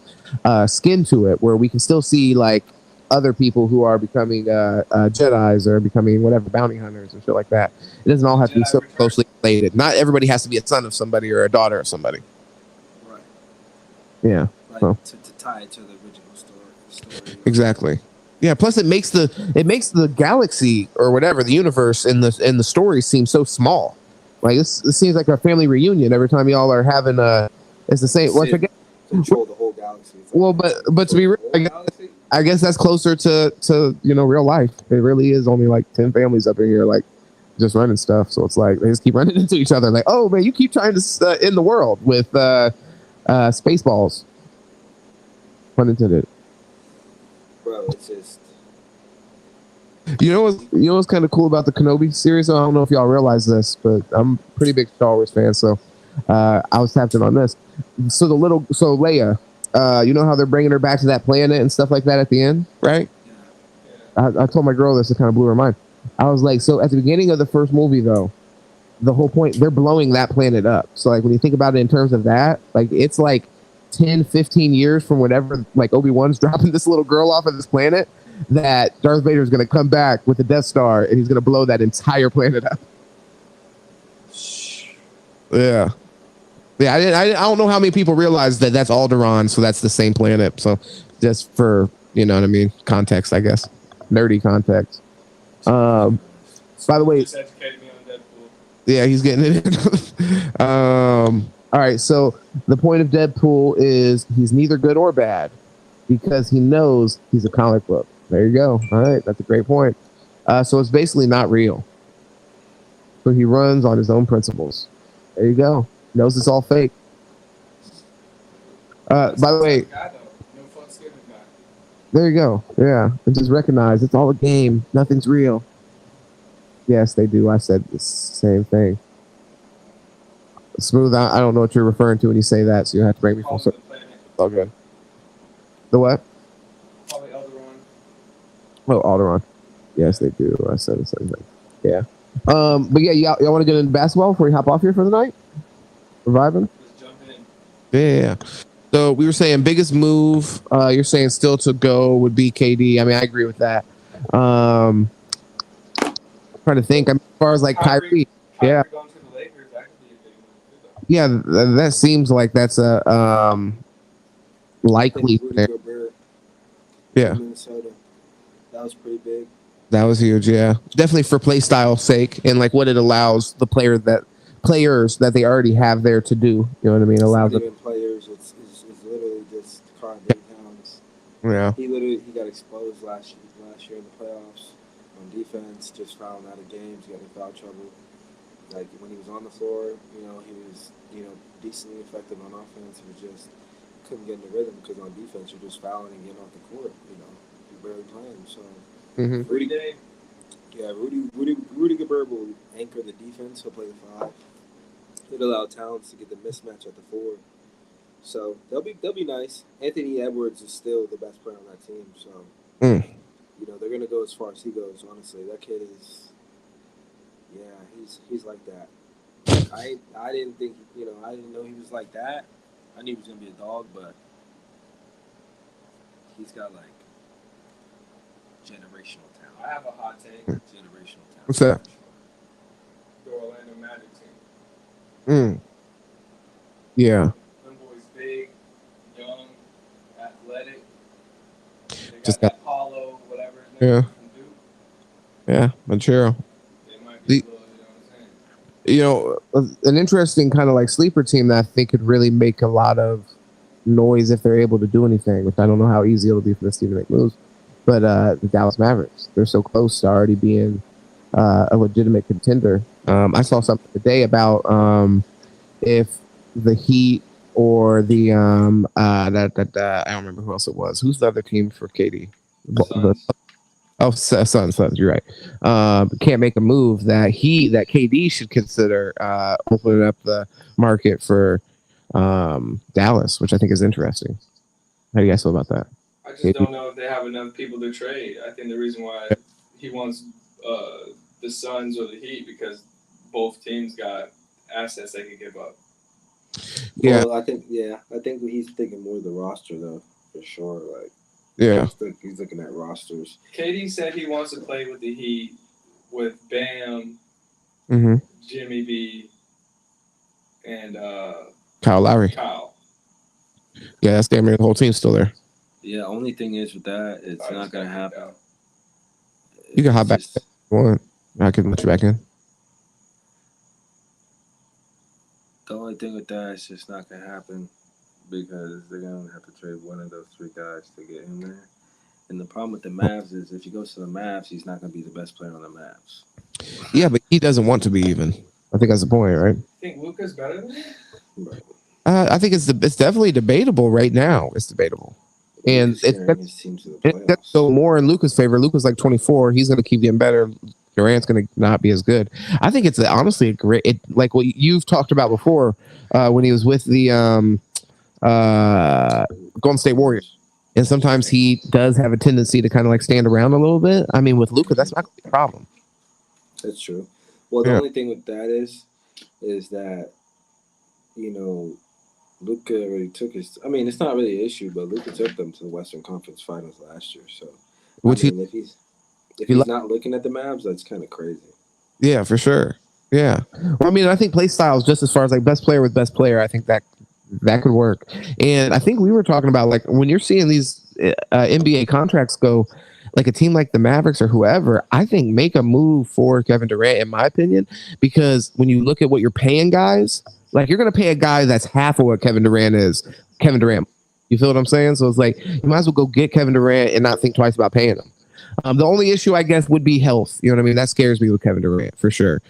skin to it, where we can still see like other people who are becoming Jedis or becoming whatever bounty hunters and shit like that. It doesn't all have to be so closely related. Not everybody has to be a son of somebody or a daughter of somebody. Right. Yeah. Like So. to tie it to the original story. Exactly. Yeah. Plus, it makes the galaxy or whatever, the universe in the story seem so small. Like this seems like a family reunion every time y'all are having it's the same. Once again, control the whole galaxy. Well, but to be real, I guess that's closer to real life. It really is only like 10 families up in here, like just running stuff. So it's like they just keep running into each other. Like, oh man, you keep trying to end the world with Spaceballs. Pun intended. Bro, it's just. You know what's kind of cool about the Kenobi series? I don't know if y'all realize this, but I'm a pretty big Star Wars fan, so I was tapped in on this. So Leia, you know how they're bringing her back to that planet and stuff like that at the end, right? Yeah. I told my girl this, it kind of blew her mind. I was like, so at the beginning of the first movie, though, the whole point, they're blowing that planet up. So like when you think about it in terms of that, like it's like 10, 15 years from whenever like Obi-Wan's dropping this little girl off of this planet, that Darth Vader is going to come back with the Death Star and he's going to blow that entire planet up. Yeah. Yeah, I don't know how many people realize that that's Alderaan, so that's the same planet. So just for, you know what I mean, context, I guess. Nerdy context. By the way, Just educated me on Deadpool. yeah, he's getting it. All right, so the point of Deadpool is he's neither good or bad because he knows he's a comic book. There you go. All right, that's a great point. So it's basically not real. So he runs on his own principles. There you go. Knows it's all fake. By the way, there you go. Yeah, and just recognize it's all a game. Nothing's real. Yes, they do. I said the same thing. Smooth. I don't know what you're referring to when you say that, so you have to bring me full circle. All good. The what? Probably Alderaan. Oh, Alderaan. Yes, they do. I said the same thing. Yeah. But yeah, y'all want to get into basketball before we hop off here for the night? Reviving? Just jump in. Yeah. So we were saying biggest move. You're saying still to go would be KD. I mean, I agree with that. Trying to think. I mean, as far as like Kyrie. Yeah. Going to the Lakers, that could be a big move too, Yeah, that seems like that's a likely there. Yeah. Minnesota. That was pretty big. That was huge, yeah. Definitely for play style sake and like what it allows the players that they already have there to do. You know what I mean? Allows them. Players, it's literally just Karl Towns. Yeah. He got exposed last year in the playoffs on defense, just fouling out of games, got in foul trouble. Like when he was on the floor, he was decently effective on offense. He just couldn't get in the rhythm because on defense you're just fouling and getting off the court. You're barely playing. So. Mm-hmm. Rudy Gobert will anchor the defense. He'll play the 5. He'll allow Towns to get the mismatch at the 4. So they'll be nice. Anthony Edwards is still the best player on that team. So they're gonna go as far as he goes. Honestly, that kid is. Yeah, he's like that. I didn't think I didn't know he was like that. I knew he was gonna be a dog, but he's got like. Generational talent. I have a hot take. Generational talent. What's that? The Orlando Magic team. Yeah. Them boys big, young, athletic. They Just got that Paulo, whatever his name Yeah. is from Duke. Yeah, Montero. They might be a little, you know what I'm saying? An interesting kind of like sleeper team that I think could really make a lot of noise if they're able to do anything, which I don't know how easy it'll be for this team to make moves. But the Dallas Mavericks, they're so close to already being a legitimate contender. I saw something today about if the Heat or the I don't remember who else it was. Who's the other team for KD? The Suns. Suns. You're right. Can't make a move that KD should consider opening up the market for Dallas, which I think is interesting. How do you guys feel about that? I just KD? don't know if they have enough people to trade. I think the reason why he wants the Suns or the Heat because both teams got assets they could give up. Yeah, Well, I think he's thinking more of the roster though, for sure. Like yeah. he's looking at rosters. KD said he wants to play with the Heat with Bam, hmm Jimmy B, and Kyle Lowry. Kyle. Yeah, that's damn near the whole team's still there. Yeah, only thing is with that, it's I not just gonna got kicked happen. out. You can hop It's back if just you want. I can let you back in. the only thing with that is just not gonna happen because they're gonna have to trade one of those three guys to get him there. And the problem with the Mavs is if he goes to the Mavs, he's not gonna be the best player on the Mavs. Yeah, but he doesn't want to be even. I think that's the point, right? You think Luca's better than him? But I think it's definitely debatable right now. It's debatable, and Luka's carrying his team to the it's going to playoffs. go more in Luca's favor. Luca's like 24. He's going to keep getting better. Durant's going to not be as good. I think it's honestly a great, like what you've talked about before when he was with the Golden State Warriors. And sometimes he does have a tendency to kind of like stand around a little bit. I mean, with Luca, that's not going to be a problem. That's true. Well, the Yeah. only thing with that is that you know Luca already took his. I mean, it's not really an issue, but Luca took them to the Western Conference Finals last year. So, I Which mean, if he he's not looking at the Mavs, that's kind of crazy. Yeah, for sure. Yeah. Well, I mean, I think play styles just as far as like best player with best player. I think that could work. And I think we were talking about like when you're seeing these NBA contracts go, like a team like the Mavericks or whoever. I think make a move for Kevin Durant, in my opinion, because when you look at what you're paying guys, like you're going to pay a guy that's half of what Kevin Durant is. Kevin Durant. You feel what I'm saying? So it's like you might as well go get Kevin Durant and not think twice about paying him. The only issue, I guess, would be health. You know what I mean? That scares me with Kevin Durant for sure.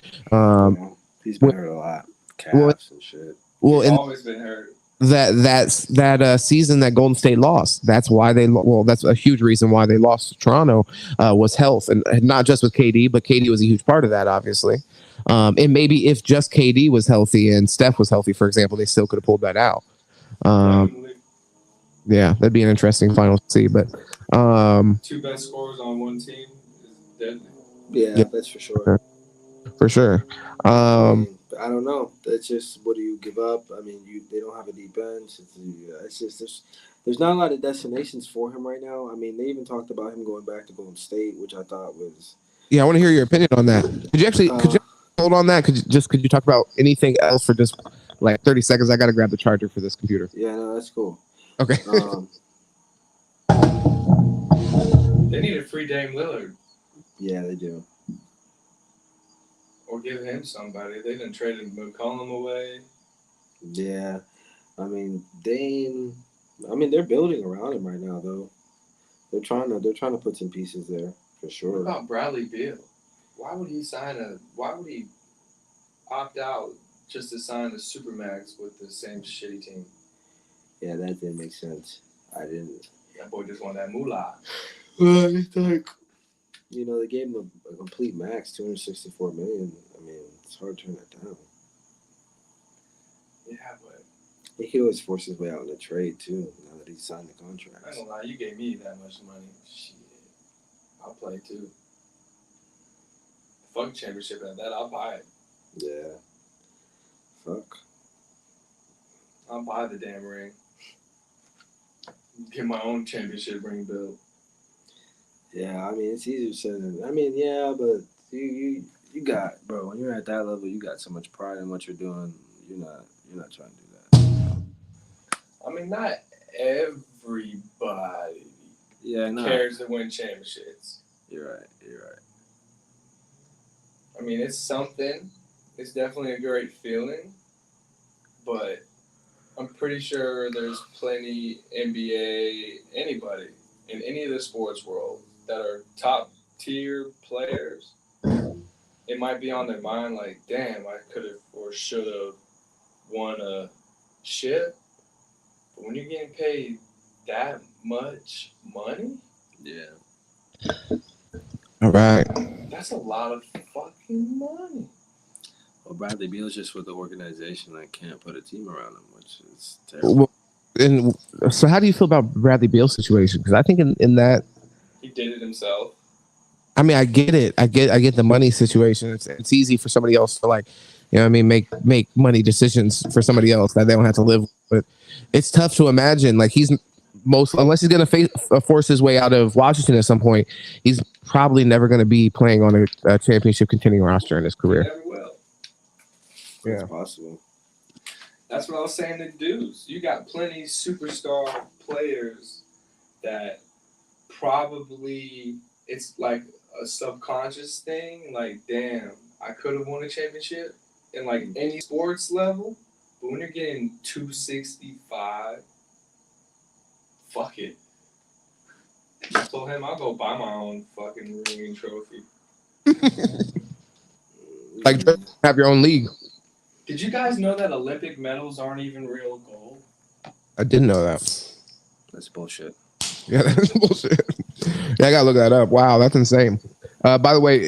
He's been Well, hurt a lot, well, calves and shit. well, He's and always been hurt. that season that Golden State lost. That's why that's a huge reason why they lost to Toronto was health, and not just with KD, but KD was a huge part of that, obviously. And maybe if just KD was healthy and Steph was healthy, for example, they still could have pulled that out. Definitely. Yeah, that'd be an interesting final to see. But Two best scorers on one team is deadly. Yeah, that's for sure. for sure. I mean, I don't know. That's just what do you give up? I mean, they don't have a deep bench. It's just there's not a lot of destinations for him right now. I mean, they even talked about him going back to Golden State, which I thought was. Yeah, I want to hear your opinion on that. Could you hold on that? Could you talk about anything else for just like 30 seconds? I got to grab the charger for this computer. Yeah, no, that's cool. Okay. They need a free Dame Lillard. Yeah, they do. Or give him somebody. They done traded McCollum away. Yeah, I mean Dame. I mean they're building around him right now though. They're trying to put some pieces there for What sure. about Bradley Beal? Why would he opt out just to sign a supermax with the same shitty team? Yeah, that didn't make sense. I didn't. That boy just want that moolah. Well, it's like they gave him a complete max, $264 million. I mean, it's hard to turn that down. Yeah, but He could always force his way out in a trade too. Now that he signed the contract. I ain't gonna lie, you gave me that much money. Shit. I'll play too. Fuck championship at that, I'll buy it. Yeah. Fuck. I'll buy the damn ring. Get my own championship ring built. Yeah, I mean it's easier said than. I mean, yeah, but you got, bro. When you're at that level, you got so much pride in what you're doing. You're not trying to do that. I mean, not everybody cares to win championships. You're right. I mean, it's something. It's definitely a great feeling, but I'm pretty sure there's plenty NBA, anybody in any of the sports world that are top tier players it might be on their mind like, damn, I could have or should have won a ship. But when you're getting paid that much money, Yeah. All right. that's a lot of fucking money. Well, Bradley Beal's just with the organization that can't put a team around him, which is terrible. Well, and so, how do you feel about Bradley Beal's situation? Because I think in that, He did it himself. I mean, I get it. I get the money situation. It's easy for somebody else to like, you know what I mean, make money decisions for somebody else that they don't have to live with. But it's tough to imagine. Like unless he's going to force his way out of Washington at some point, he's probably never going to be playing on a championship contending roster in his He career. never will. It's possible. That's what I was saying to dudes. You got plenty superstar players that probably it's like a subconscious thing. Like, damn, I could have won a championship in like any sports level. But when you're getting 265, fuck it. I told him I'll go buy my own fucking ring and trophy. Like, have your own league. Did you guys know that Olympic medals aren't even real gold? I didn't know that. That's bullshit. Yeah, that's bullshit. Yeah, I gotta look that up. Wow, that's insane. By the way,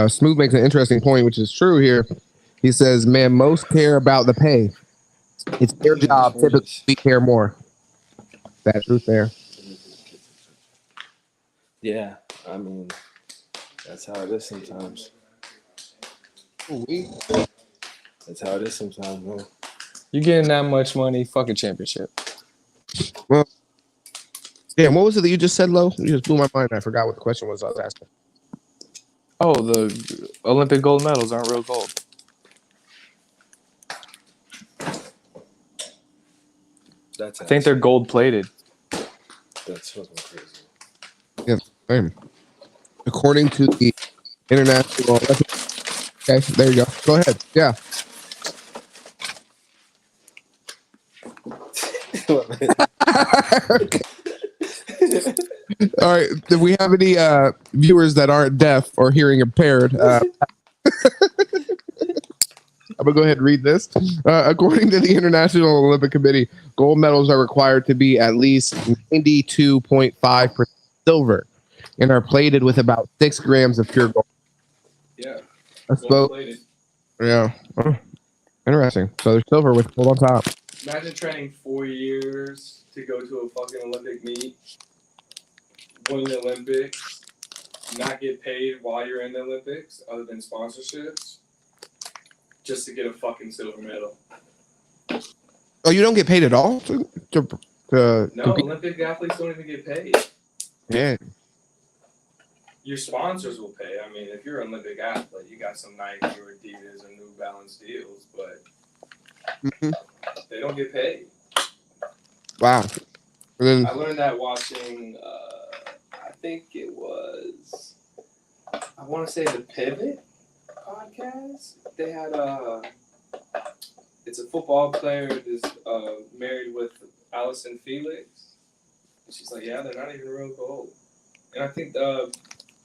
Smooth makes an interesting point, which is true here. He says, "Man, most care about the pay. It's their job. Typically, we care more." That's truth there. Yeah, I mean, that's how it is sometimes. That's how it is sometimes, man. You getting that much money, fucking championship. Well, yeah. What was it that you just said, Lo? You just blew my mind. I forgot what the question was I was asking. Oh, the Olympic gold medals aren't real gold. I think they're gold plated. That's fucking crazy. Yeah, same. According to the international. Okay, there you go. Go ahead. Yeah. Okay. All right. Do we have any viewers that aren't deaf or hearing impaired? I'm gonna go ahead and read this. According to the International Olympic Committee, gold medals are required to be at least 92.5% silver and are plated with about 6 grams of pure gold. Yeah. Gold plated. Yeah. Oh, interesting. So there's silver with gold on top. Imagine training 4 years to go to a fucking Olympic meet, win the Olympics, not get paid while you're in the Olympics other than sponsorships, just to get a fucking silver medal. Oh, you don't get paid at all to No, compete? Olympic athletes don't even get paid. Yeah. Your sponsors will pay. I mean, if you're an Olympic athlete, you got some Nike or Adidas or New Balance deals, but they don't get paid. Wow. And then, I learned that watching, I think it was, I want to say the Pivot podcast. They had it's a football player that's married with Allison Felix. And she's like, yeah, they're not even real gold. And I think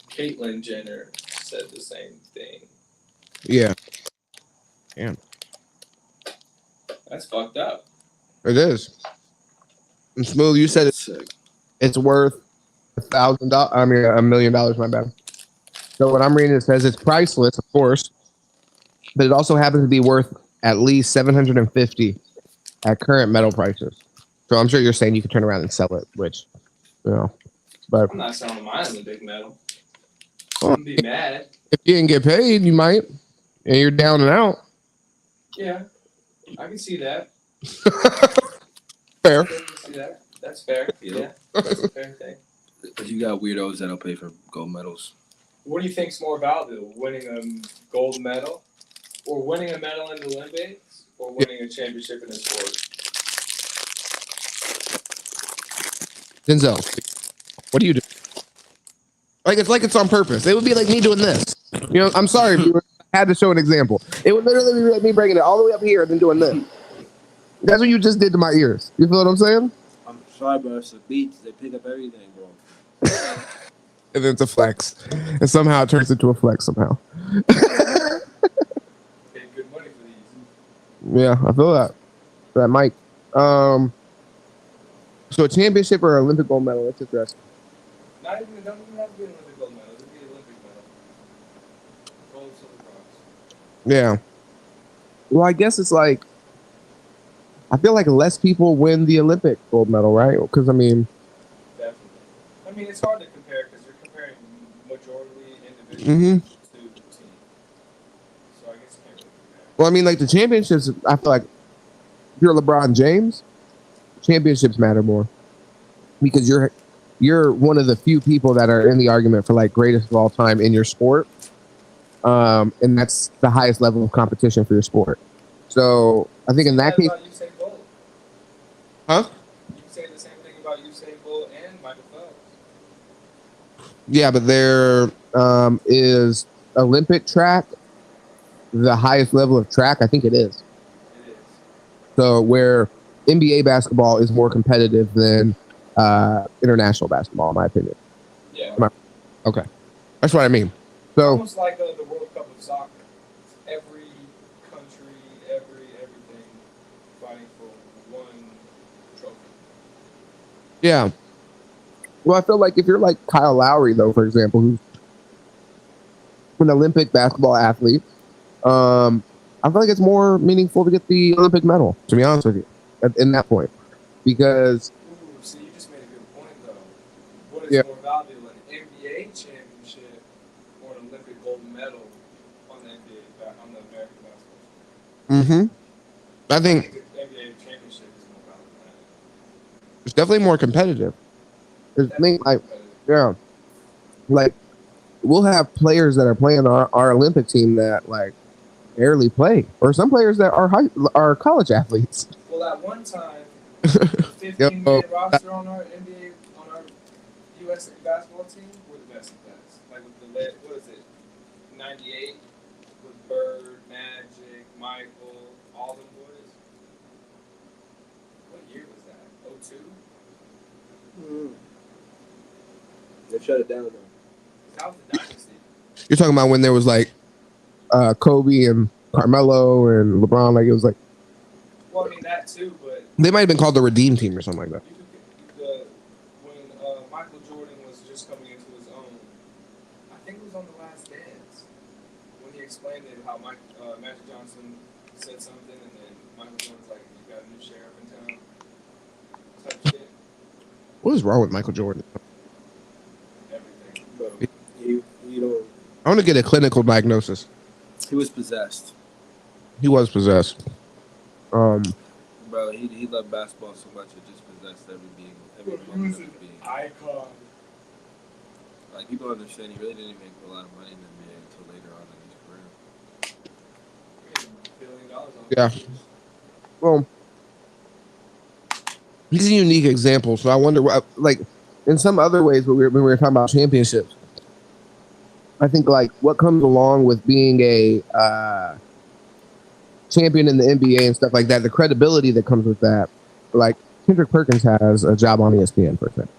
Caitlyn Jenner said the same thing. yeah. Yeah. That's fucked up. It is. And Smooth, you said it's worth $1,000. I mean, $1 million. My bad. So what I'm reading, it says it's priceless, of course, but it also happens to be worth at least $750 at current metal prices. So I'm sure you're saying you could turn around and sell it, which, you know, but I'm not selling mine in the big medal. well, I'm be mad. if you didn't get paid, you might, and you're down and out. Yeah, I can see that. Fair. I can see that. That's fair. Yeah, that's a fair thing. But you got weirdos that'll pay for gold medals. What do you think's more valuable, winning a gold medal, or winning a medal in the Olympics, or winning a championship in a sport? Denzel, what do you do? Like it's on purpose. It would be like me doing this. You know, I'm sorry, viewers, I had to show an example. It would literally be like me bringing it all the way up here and then doing this. That's what you just did to my ears. You feel what I'm saying? I'm sorry, bro. It's the beats. They pick up everything, bro. and then it's a flex, and somehow it turns into a flex somehow. Pay good money for these. Yeah, I feel that. That might. So a championship or Olympic gold medal? Let's address. Not even, don't even have to be an Olympic gold medal. It could be an Olympic medal. Gold, silver, bronze. Yeah. Well, I guess it's like, I feel like less people win the Olympic gold medal, right? Because I mean, Definitely. I mean, it's hard to compare because you're comparing majority individuals to team. So I guess you can't really compare. well, I mean, like the championships. I feel like if you're LeBron James, championships matter more because you're one of the few people that are in the argument for like greatest of all time in your sport. And that's the highest level of competition for your sport. So I think in that case, Usain Bolt. huh? You can say the same thing about Usain Bolt and Michael Phelps. Yeah, but there is Olympic track the highest level of track. I think it is. It is. So where NBA basketball is more competitive than international basketball, in my opinion. Yeah. Okay, that's what I mean. It's So almost like the World Cup of soccer. Every country, everything fighting for one trophy. yeah. Well, I feel like if you're like Kyle Lowry, though, for example, who's an Olympic basketball athlete, I feel like it's more meaningful to get the Olympic medal, to be honest with you, in that point. Because Ooh, see, you just made a good point, though. What is Yeah. more valuable, an NBA championship or an Olympic gold medal on the on the American basketball team? I think The NBA championship is more valuable than that. it's definitely more competitive. There's things like, yeah, like we'll have players that are playing our Olympic team that like barely play, or some players that are college athletes. Well, at one time, the 15-man roster on our NBA, on our U.S. basketball team were the best of best. Like with the, what is it, 98 with Bird, Magic, Michael, all them boys. What year was that? 02? They shut it down though. That was the dynasty. You're talking about when there was like Kobe and Carmelo and LeBron, like it was like Well, I mean that too, but they might have been called the Redeem Team or something like that. when Michael Jordan was just coming into his own, I think it was on The Last Dance when he explained it how Magic Johnson said something and then Michael Jordan's like, "You got a new sheriff in town," type shit. What is wrong with Michael Jordan? Everything. But you don't. I want to get a clinical diagnosis. He was possessed. He was possessed. Bro, he loved basketball so much it just possessed every being, every moment of his being. Icon. Like people understand, he really didn't make a lot of money in the NBA until later on in his career. $1 billion on Yeah. Well, he's a unique example. So I wonder, what, like, in some other ways, when we were talking about championships, I think like what comes along with being a champion in the NBA and stuff like that, the credibility that comes with that. Like Kendrick Perkins has a job on ESPN, for example.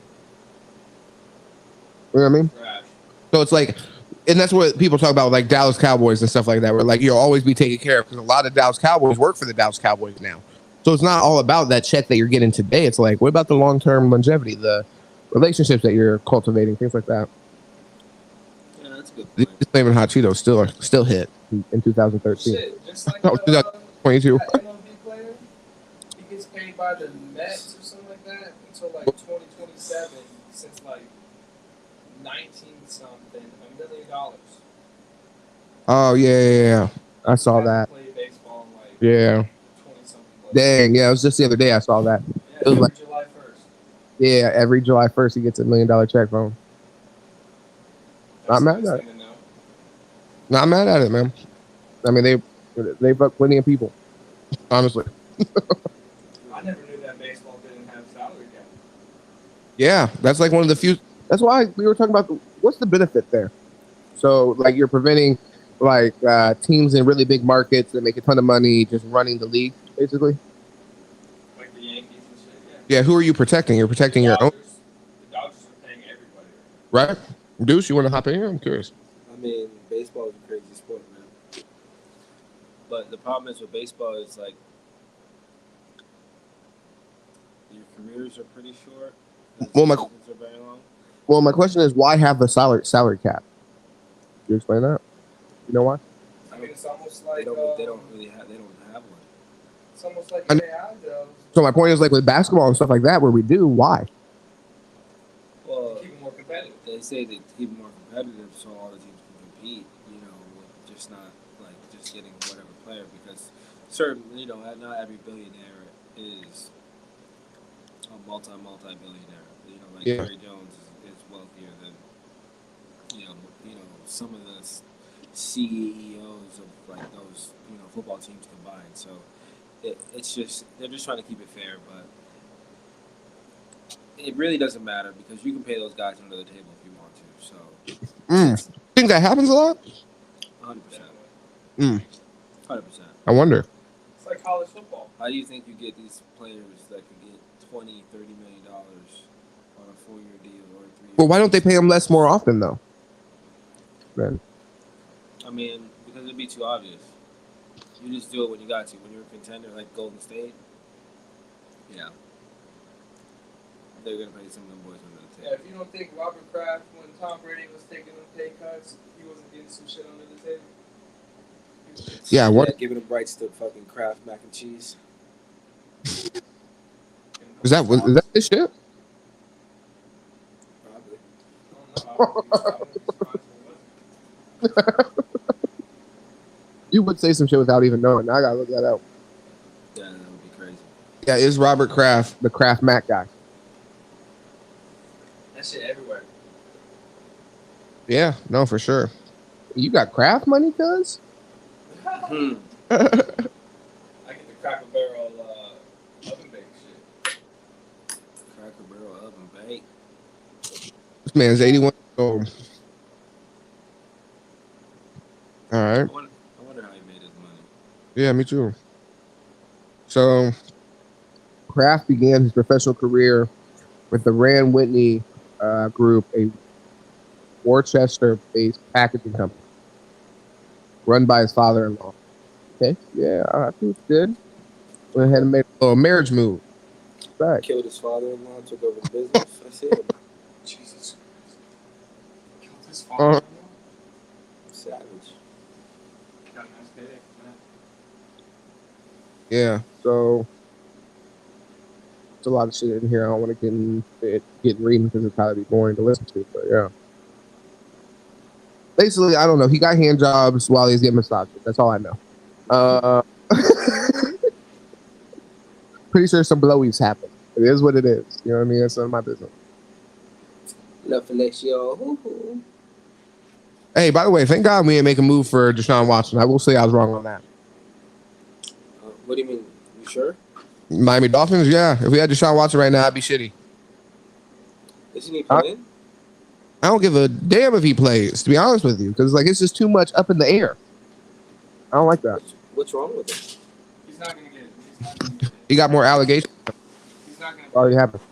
You know what I mean? Trash. So it's like, and that's what people talk about, like Dallas Cowboys and stuff like that, where like you'll always be taken care of because a lot of Dallas Cowboys work for the Dallas Cowboys now. So it's not all about that check that you're getting today. It's like, what about the long-term longevity, the relationships that you're cultivating, things like that. Yeah, that's a good point. This Flamin' Hot Cheetos still hit in 2013. Shit, just like No, 2022. that MLB player, he gets paid by the Mets or something like that until like 2027, since like 19 something, $1 million. Oh yeah. I saw that. Played baseball in like Yeah. 20 something. Dang. Yeah, it was just the other day I saw that. Yeah, It was like, July 1st. yeah, every July 1st he gets $1 million check from him. Not mad at it. Not mad at it, man. I mean, they fuck plenty of people, honestly. I never knew that baseball didn't have salary cap. Yeah, that's like one of the few. That's why we were talking about what's the benefit there. So, like, you're preventing like teams in really big markets that make a ton of money just running the league, basically. Like the Yankees and shit. Yeah. Yeah, who are you protecting? You're protecting your own, The Dodgers are paying everybody. right? Deuce, you want to hop in here? I'm curious. I mean, baseball is a crazy sport, man. But the problem is with baseball is like your careers are pretty short. Well, my Seasons are very long. well, my question is, why have the salary cap? Can you explain that? You know why? I mean, it's almost like They don't have one. It's almost like I know. AI though. So my point is, like with basketball and stuff like that, where we do, why? Well, Keep it more competitive. they say they keep it more competitive so all the teams can compete. You know, with just not like just getting whatever player because certain not every billionaire is a multi-billionaire. You know, like Yeah. Jerry Jones is wealthier than some of the CEOs of like those football teams combined. So it's just they're just trying to keep it fair, but it really doesn't matter because you can pay those guys under the table if you want to. So Think that happens a lot? 100%. 100%. I wonder. It's like college football. How do you think you get these players that could get $20-30 million on a 4-year deal or a 3-year? Well, why don't they pay them less more often though? Then I mean, because it'd be too obvious. You just do it when you got to. When you're a contender like Golden State, yeah, they're gonna pay some of them boys under the Yeah, table. if you don't think Robert Kraft, when Tom Brady was taking them pay cuts, he wasn't getting some shit under the table. yeah, what Giving them rights to fucking Kraft mac and cheese. is that? Is that this shit? Probably. You would say some shit without even knowing. Now I gotta look that up. Yeah, that would be crazy. Yeah, is Robert Kraft the Kraft Mac guy? That shit everywhere. Yeah, no, for sure. You got Kraft money, cuz? I get the Cracker Barrel oven bake shit. Cracker Barrel oven bake. This man's 81 years old. All right. I wonder how he made his money. Yeah, me too. So, Kraft began his professional career with the Rand Whitney Group, a Worcester-based packaging company run by his father-in-law. Okay, yeah, I think it's good. Went ahead and made a little marriage move. Right. Killed his father-in-law, took over the business. I see him. Jesus Christ. Killed his father. Savage. Got a nice day, man. Yeah, so there's a lot of shit in here. I don't want to get reading because it'd probably be boring to listen to, but yeah. Basically, I don't know. He got hand jobs while he's getting massages. That's all I know. Pretty sure some blowies happen. It is what it is. You know what I mean? It's none of my business. La fellatio. Hey, by the way, thank God we ain't make a move for Deshaun Watson. I will say I was wrong on that. What do you mean? You sure? Miami Dolphins, yeah. If we had Deshaun Watson right now, I'd be shitty. Isn't he playing? I don't give a damn if he plays, to be honest with you, because like it's just too much up in the air. I don't like that. What's wrong with him? He's not gonna get it. He's not gonna get it. He got more allegations. He's not gonna. Already happened.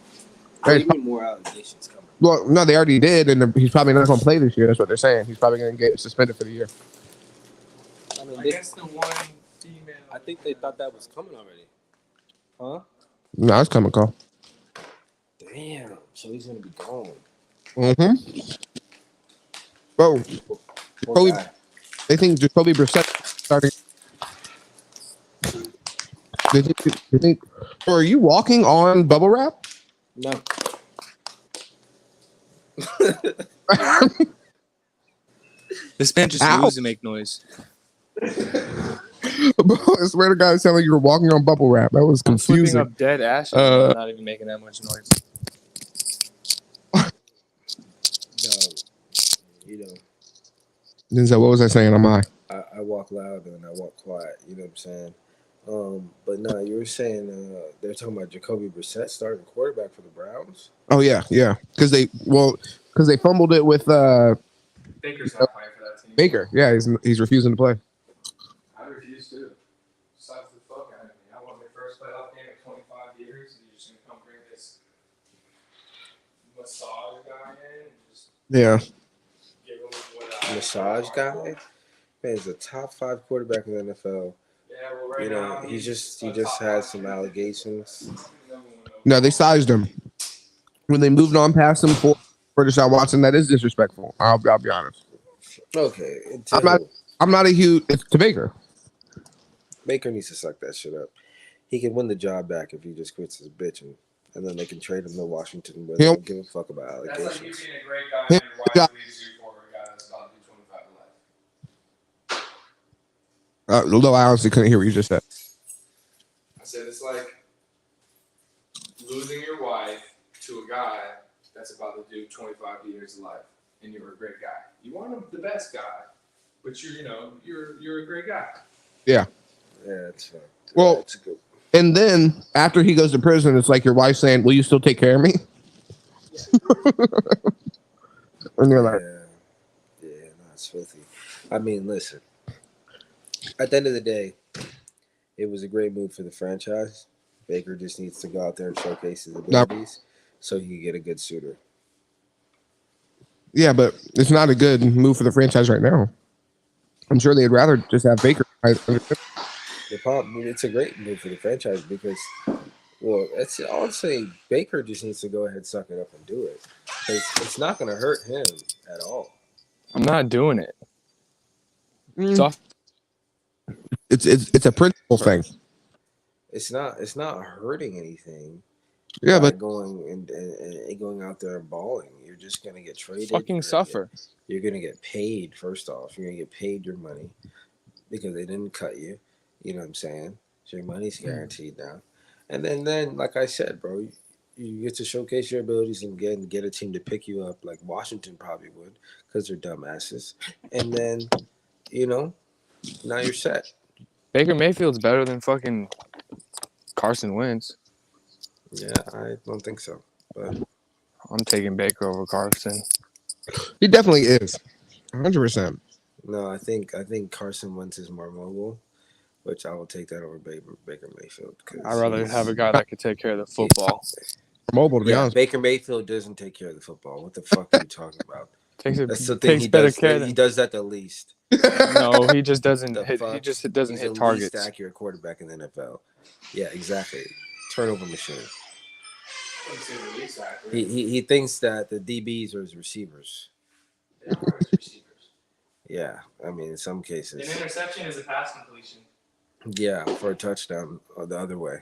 What do you mean more allegations coming? Well, no, they already did, and he's probably not going to play this year. That's what they're saying. He's probably going to get suspended for the year. I mean, I guess the one female. I think they thought that was coming already. Huh? No, it's coming, Cole. Damn. So he's gonna be gone. Mm-hmm. Bro, they think Jacoby Brissett starting. They think. Or are you walking on bubble wrap? No. This man just Ow. moves to make noise. Bro, I swear to God, it sounded like you were walking on bubble wrap. That was I'm flipping confusing. up dead ashes. I'm not even making that much noise. No. Denzel, what was I saying? I'm high. I walk loud and I walk quiet. You know what I'm saying? But no, you were saying they're talking about Jacoby Brissett starting quarterback for the Browns. Oh yeah. Because they fumbled it with Baker's not playing for that team. Baker. Yeah, he's refusing to play. I refuse to. Sucks the fuck out of me. I won my first playoff game in 25 years, and you're just gonna come bring this massage guy in and just. Yeah. massage guy. Man, he's a top 5 quarterback in the NFL. Yeah, well, right You know, now he just had some allegations. No, they sized him when they moved on past him for Deshaun Watson. That is disrespectful. I'll be honest. Okay, I'm not. until I'm not a huge. It's to Baker. Baker needs to suck that shit up. He can win the job back if he just quits his bitching, and then they can trade him to Washington, but they He'll, don't give a fuck about That's like you allegations. being a great guy he'll, and your wife leaves you for a guy that's about to do 25 in life. although I honestly couldn't hear what you just said. I said it's like losing your wife to a guy that's about to do 25 years of life, and you're a great guy. You want him the best guy, but you're a great guy. Yeah. Yeah, it's Well, it's good. And then after he goes to prison, it's like your wife saying, "Will you still take care of me?" And you're like, Yeah, no, it's filthy. I mean, listen. At the end of the day, it was a great move for the franchise. Baker just needs to go out there and showcase his abilities so he can get a good suitor. "Yeah, but it's not a good move for the franchise right now." I'm sure they'd rather just have Baker. The problem, it's a great move for the franchise because, well, I'll say Baker just needs to go ahead, suck it up, and do it. It's not going to hurt him at all. I'm not doing it. It's off. It's a principle thing. It's not hurting anything. Yeah, by but going and going out there and balling, you're just going to get traded. Fucking suffer. You're going to get paid. First off, you're going to get paid your money because they didn't cut you. You know what I'm saying? So your money's guaranteed now. And then, like I said, bro, you get to showcase your abilities and get a team to pick you up, like Washington probably would, because they're dumbasses. And then, now you're set. Baker Mayfield's better than fucking Carson Wentz. Yeah, I don't think so. But I'm taking Baker over Carson. he definitely is, 100%. no, I think Carson Wentz is more mobile, which I will take that over Baker Mayfield. I'd rather have a guy that could take care of the football. Mobile, to be Yeah, honest. Baker Mayfield doesn't take care of the football. What the fuck are you talking about? That's the thing Takes he better does. care He does that the least. No, he just doesn't The hit. fuck? He just doesn't He's hit the targets. least accurate quarterback in the NFL. Yeah, exactly. Turnover machine. I wouldn't say the least accurate. He thinks that the DBs are his receivers. They are his receivers. Yeah, I mean in some An cases. interception is a pass completion. Yeah, for a touchdown or the other way.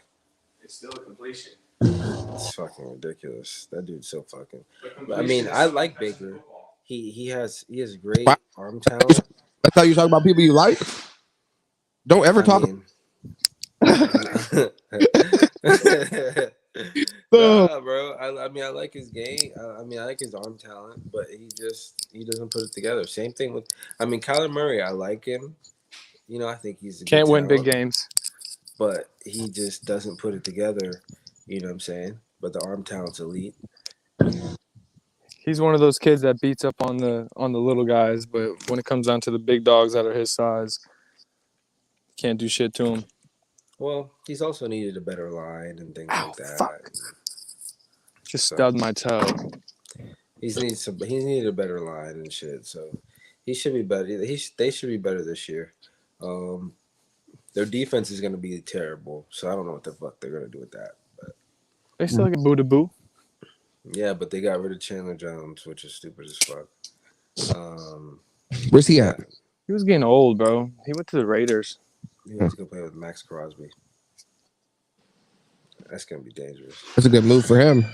It's still a completion. It's fucking ridiculous. That dude's so fucking. But I mean, I like Baker. He has great Wow. arm talent. That's how you talk about people you like. Don't ever talk. Nah, bro. I mean, I like his game. I like his arm talent, but he doesn't put it together. Same thing with. I mean, Kyler Murray. I like him. I think he's a Can't good win big talent, games. but he just doesn't put it together. You know what I'm saying? But the arm talent's elite. He's one of those kids that beats up on the little guys, but when it comes down to the big dogs that are his size, can't do shit to him. Well, he's also needed a better line and things like that. Fuck. Just stubbed my toe. He's needed a better line and shit. So he should be better. They should be better this year. Their defense is going to be terrible. So I don't know what the fuck they're going to do with that. But They still get boo to boo. yeah, but they got rid of Chandler Jones, which is stupid as fuck. Where's he at? He was getting old, bro. He went to the Raiders. He wants to go play with Max Crosby. That's going to be dangerous. That's a good move for him.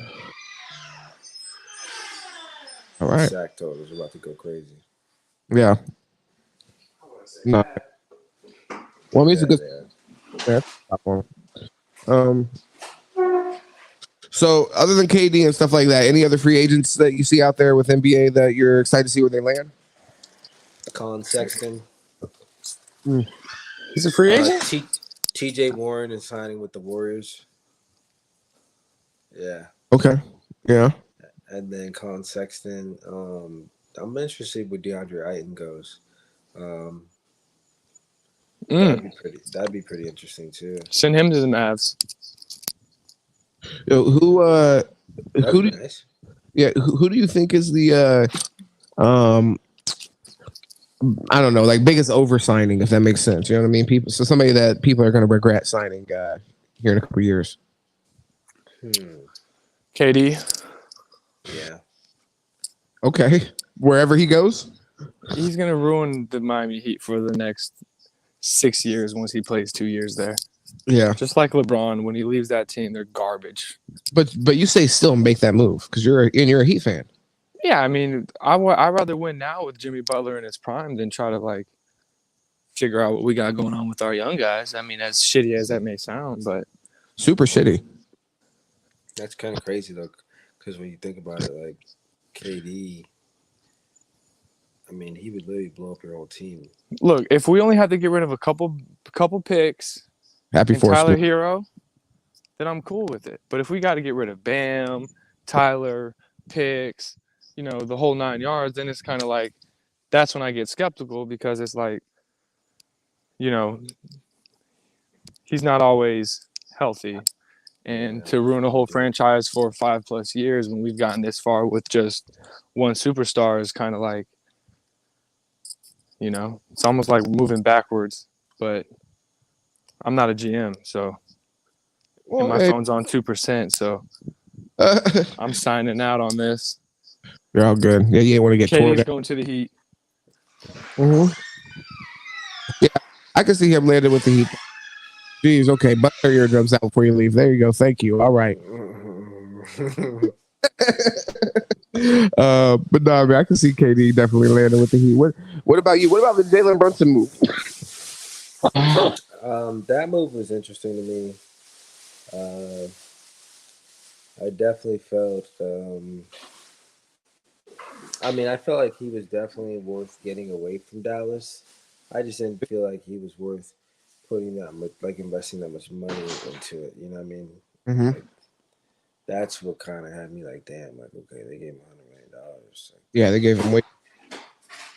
All right. Sack totals are about to go crazy. Yeah. No. Well, I mean, it's a good. So, other than KD and stuff like that, any other free agents that you see out there with NBA that you're excited to see where they land? Colin Sexton. He's a free agent? TJ Warren is signing with the Warriors. Yeah. Okay. Yeah. And then Colin Sexton. I'm interested where DeAndre Ayton goes. That'd be pretty interesting too. Send him to the Mavs. Yo, who do Nice. yeah, who do you think is the I don't know, like biggest oversigning, if that makes sense. You know what I mean? Somebody that people are going to regret signing here in a couple of years. KD. Yeah. Okay, wherever he goes, He's gonna ruin the Miami Heat for the next 6 years once he plays 2 years there. yeah. Just like LeBron, when he leaves that team, they're garbage. But you say still make that move because you're a Heat fan. Yeah, I mean, I'd rather win now with Jimmy Butler in his prime than try to like figure out what we got going on with our young guys. I mean, as shitty as that may sound, but Super shitty. That's kind of crazy though, because when you think about it, like KD, I mean, he would literally blow up your whole team. look, if we only had to get rid of a couple picks Happy and for Tyler us. Hero, then I'm cool with it. But if we got to get rid of Bam, Tyler, picks, the whole 9 yards, then it's kind of like that's when I get skeptical because it's like, he's not always healthy. And to ruin a whole franchise for 5+ years when we've gotten this far with just one superstar is kind of like, it's almost like moving backwards. But I'm not a GM, so and my phone's on 2%, so I'm signing out on this. You're all good. Yeah, you ain't want to get torn KD's down. going to the Heat. Mm-hmm. Yeah, I can see him landing with the Heat. Jeez, okay. Butt your eardrums out before you leave. There you go. Thank you. All right. But no, man, I can see KD definitely landing with the Heat. What about you? What about the Jalen Brunson move? That move was interesting to me. I definitely felt. I felt like he was definitely worth getting away from Dallas. I just didn't feel like he was worth putting that much, like investing that much money into it. You know what I mean? Mm-hmm. Like, that's what kind of had me like, damn, like, okay, they gave him $100 million. Like, Yeah, they gave him way.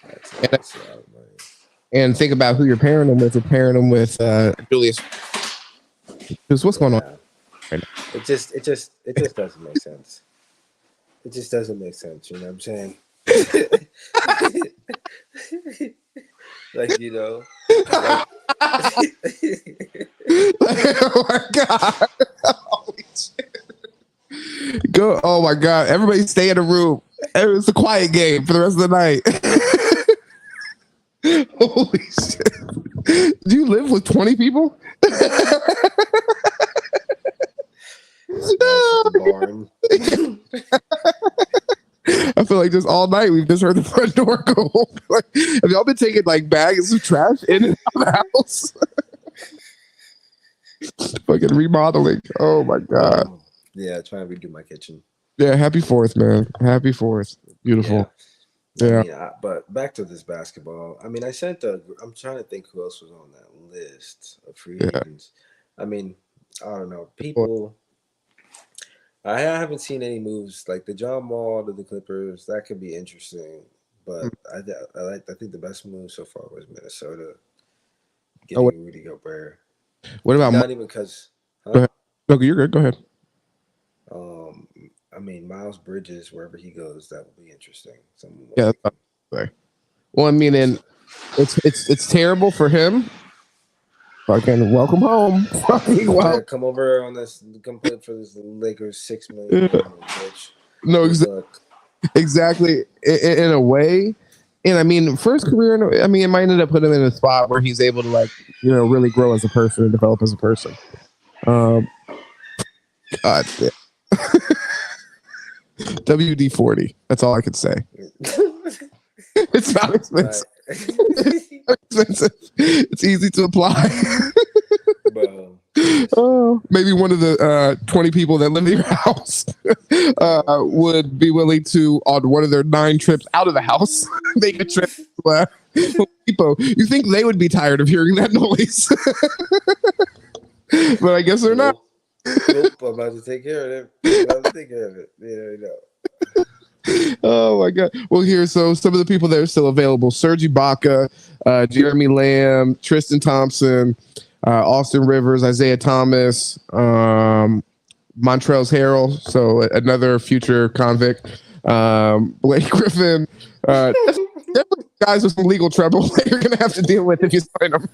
that's a lot of money. And think about who you're pairing him with. You're pairing him with Julius. What's going on? Right now? It just doesn't make sense. It just doesn't make sense. You know what I'm saying? Like, Oh my god! Holy shit! Go! Oh my god! Everybody stay in the room. It's a quiet game for the rest of the night. Holy shit! Do you live with 20 people? Barn. I feel like just all night we've just heard the front door go open. Like, have y'all been taking like bags of trash in and out of the house? Fucking remodeling. Oh my god. Yeah, trying to redo my kitchen. Yeah, happy 4th, man. Happy 4th. Beautiful. Yeah. But back to this basketball. I mean, I'm trying to think who else was on that list of free agents. I mean, I don't know. People. I haven't seen any moves like the John Wall to the Clippers. That could be interesting, but I think the best move so far was Minnesota getting Rudy Gobert. What about not even because? Go ahead. No, you're good. Go ahead. I mean, Miles Bridges, wherever he goes, that would be interesting. Yeah. Well, I mean, and it's terrible for him. Fucking welcome home. Come over on this. Come play for this Lakers $6 million. No, exactly. In a way, and I mean, for his career, I mean, it might end up putting him in a spot where he's able to really grow as a person and develop as a person. God damn. WD-40. That's all I could say. It's not expensive. It's easy to apply. Bro. Maybe one of the 20 people that live in your house would be willing to, on one of their 9 trips out of the house, make a trip to Home Depot. You think they would be tired of hearing that noise? But I guess they're not. Nope, I'm about to take care of it. Yeah, Oh my god. Well, so some of the people that are still available: Serge Ibaka, Jeremy Lamb, Tristan Thompson, Austin Rivers, Isaiah Thomas, Montrezl Harrell, so another future convict, Blake Griffin. guys with some legal trouble that you're gonna have to deal with if you sign them.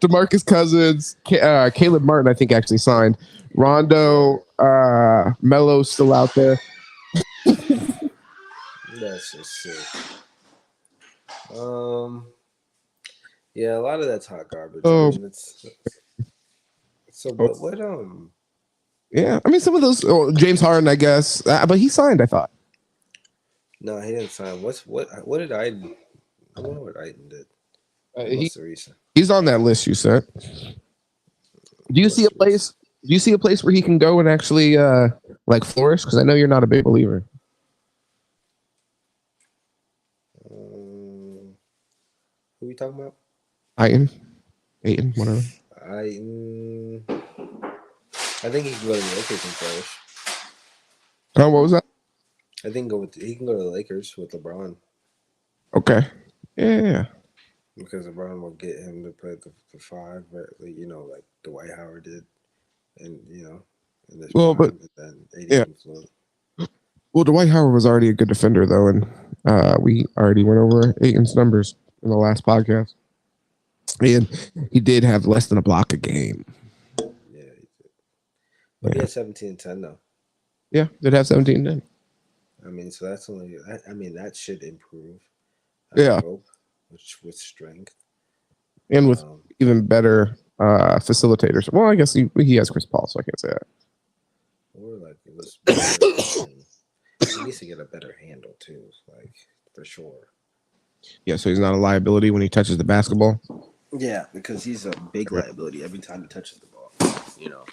DeMarcus Cousins, Caleb Martin, I think actually signed. Rondo, Melo's still out there. That's just sick. Yeah, a lot of that's hot garbage. Oh. I mean, it's so what Yeah, I mean some of those. James Harden, I guess, but he signed. I thought. No, he didn't sign. What did Aiden? I wonder what Aiden did. What's the reason? He's on that list you sent. Do you see a place? Do you see a place where he can go and actually like flourish? Because I know you're not a big believer. Who are we talking about? Aiton, whatever. I think he can go to the Lakers and flourish. Oh, what was that? I think he can go to the Lakers with LeBron. Okay. Yeah. Because LeBron will get him to play the five, like Dwight Howard did, and in this well, but then yeah. Well, Dwight Howard was already a good defender though, and we already went over Aiton's numbers in the last podcast, and he did have less than a block a game. Yeah, he did. But he had 17 and 10 though. Yeah, did have 17 and 10. I mean, so that's only. I mean, that should improve. Yeah. Hope, with strength and with even better facilitators. Well, I guess he has Chris Paul, so I can't say that. Or like it was. He needs to get a better handle too, like for sure. Yeah, so he's not a liability when he touches the basketball. Yeah, because he's a big liability every time he touches the ball.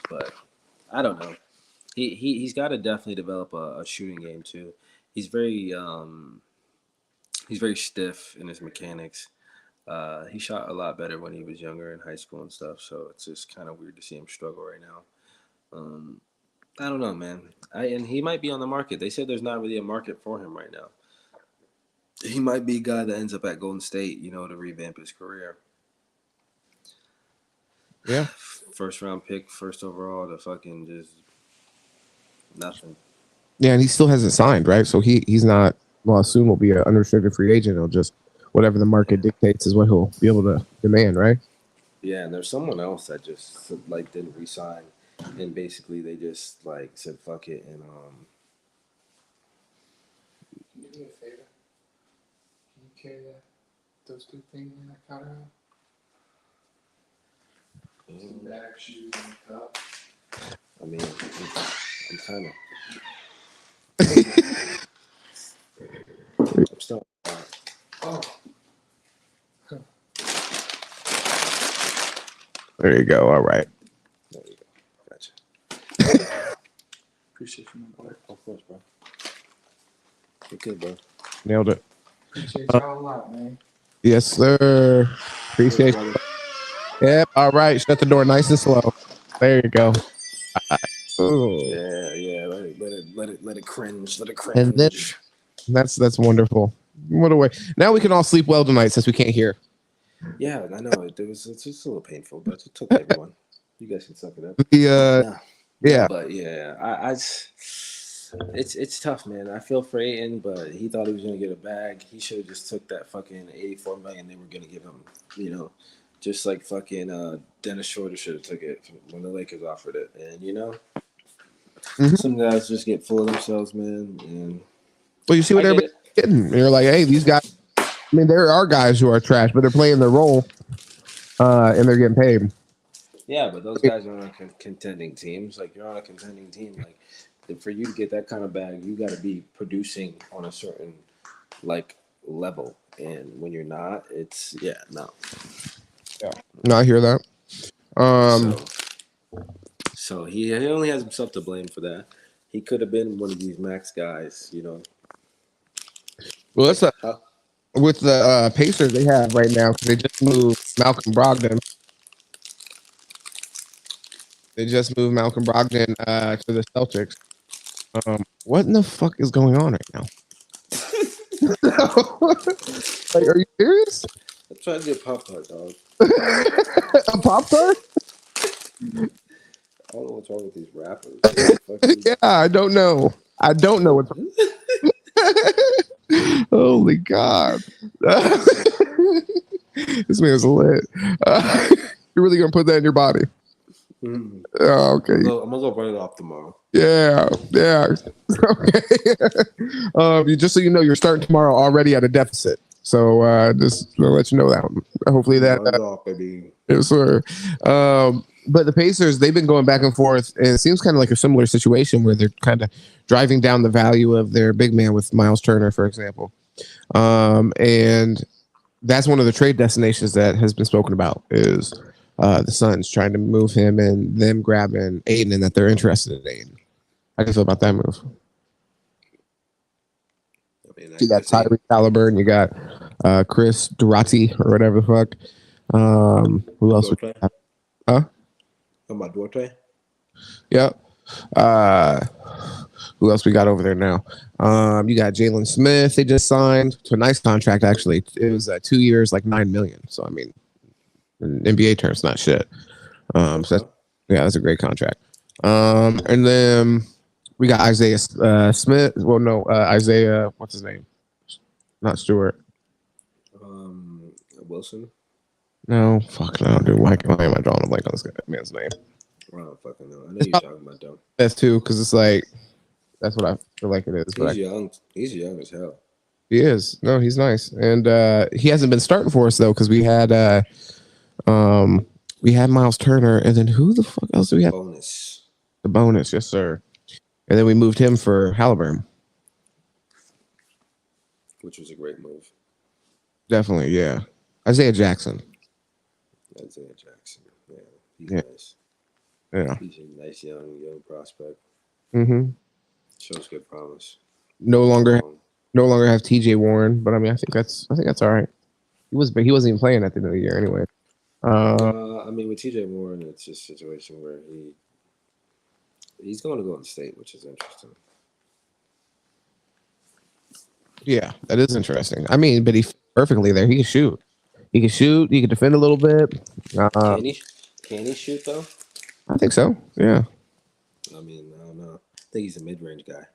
But I don't know. He's got to definitely develop a shooting game too. He's very stiff in his mechanics. He shot a lot better when he was younger in high school and stuff. So it's just kind of weird to see him struggle right now. I don't know, man. And he might be on the market. They said there's not really a market for him right now. He might be a guy that ends up at Golden State, to revamp his career. Yeah. First round pick, first overall, to fucking just nothing. Yeah, and he still hasn't signed, right? So he's not. Well, soon will be an unrestricted free agent. He'll just whatever the market dictates is what he'll be able to demand, right? Yeah, and there's someone else that just didn't re-sign, and basically they just said fuck it and Can you do me a favor? Can you carry those two things in that counter out? Some bag shoes and a cup. I mean, I'm kind of. I'm still. Oh. There you go. All right. There you go. Gotcha. Appreciate you, my boy. Of course, bro. You're good, bro. Nailed it. Appreciate y'all a lot, man. Yes, sir. Appreciate you. Yep. All right. Shut the door nice and slow. There you go. Yeah. Let it cringe. Let it cringe. And then that's wonderful. What a way. Now we can all sleep well tonight since we can't hear. Yeah, I know. It's just a little painful, but it's okay, everyone. You guys can suck it up. Yeah. But yeah, it's tough, man. I feel for Aiton, but he thought he was gonna get a bag. He should have just took that fucking $84 million they were gonna give him. Just like fucking Dennis Schroeder should have took it when the Lakers offered it. And some guys just get full of themselves, man. And well, you see what everybody's getting. And you're like, hey, these guys. I mean, there are guys who are trash, but they're playing their role, and they're getting paid. Yeah, but those guys are on contending teams. Like, you're on a contending team. Like, for you to get that kind of bag, you got to be producing on a certain level. And when you're not, it's no. Yeah, no, I hear that. So he only has himself to blame for that. He could have been one of these max guys, Well, that's with the Pacers they have right now because they just moved Malcolm Brogdon. They just moved Malcolm Brogdon to the Celtics. What in the fuck is going on right now? Are you serious? I'm trying to get Pop-Tart, dog. A Pop-Tart? I don't know what's wrong with these rappers. Yeah, I don't know. I don't know what's Holy God. This man's lit. You're really gonna put that in your body? Mm. Oh, okay. I'm gonna go run it off tomorrow. Yeah. Okay. Just so you know, you're starting tomorrow already at a deficit. So just to let you know that. Hopefully that. Run it off, baby. Yes, sir. But the Pacers, they've been going back and forth, and it seems kind of like a similar situation where they're kind of driving down the value of their big man with Miles Turner, for example. And that's one of the trade destinations that has been spoken about is the Suns trying to move him and them grabbing Aiden and that they're interested in Aiden. How do you feel about that move? I mean, You got Tyrese Halliburton, you got Chris Durati or whatever the fuck. Who else? Would have? Huh? Talking about Duarte? Yep. Who else we got over there now? You got Jalen Smith. They just signed to a nice contract. Actually, it was 2 years, like $9 million. So I mean, in NBA terms, not shit. So that's a great contract. And then we got Isaiah Smith. Well, no, Isaiah. What's his name? Not Stewart. Wilson. No, fuck no, dude. Why am I drawing a blank on this man's name? I don't fucking know. I know you're talking about though. That's too, because it's like that's what I feel like it is. He's young. He's young as hell. He is. No, he's nice, and he hasn't been starting for us though, because we had Miles Turner, and then who the fuck else do we have? The bonus, yes sir. And then we moved him for Halliburton, which was a great move. Definitely, yeah. Isaiah Jackson. Yeah, he's nice. Yeah, he's a nice young prospect. Mm-hmm. Shows good promise. No longer have TJ Warren, but I mean, I think that's all right. He wasn't even playing at the end of the year anyway. I mean, with TJ Warren, it's just a situation where he's going to Golden State, which is interesting. Yeah, that is interesting. I mean, but he's perfectly there. He can shoot. He can defend a little bit. Can he shoot though? I think so. Yeah. I mean, I don't know. I think he's a mid-range guy.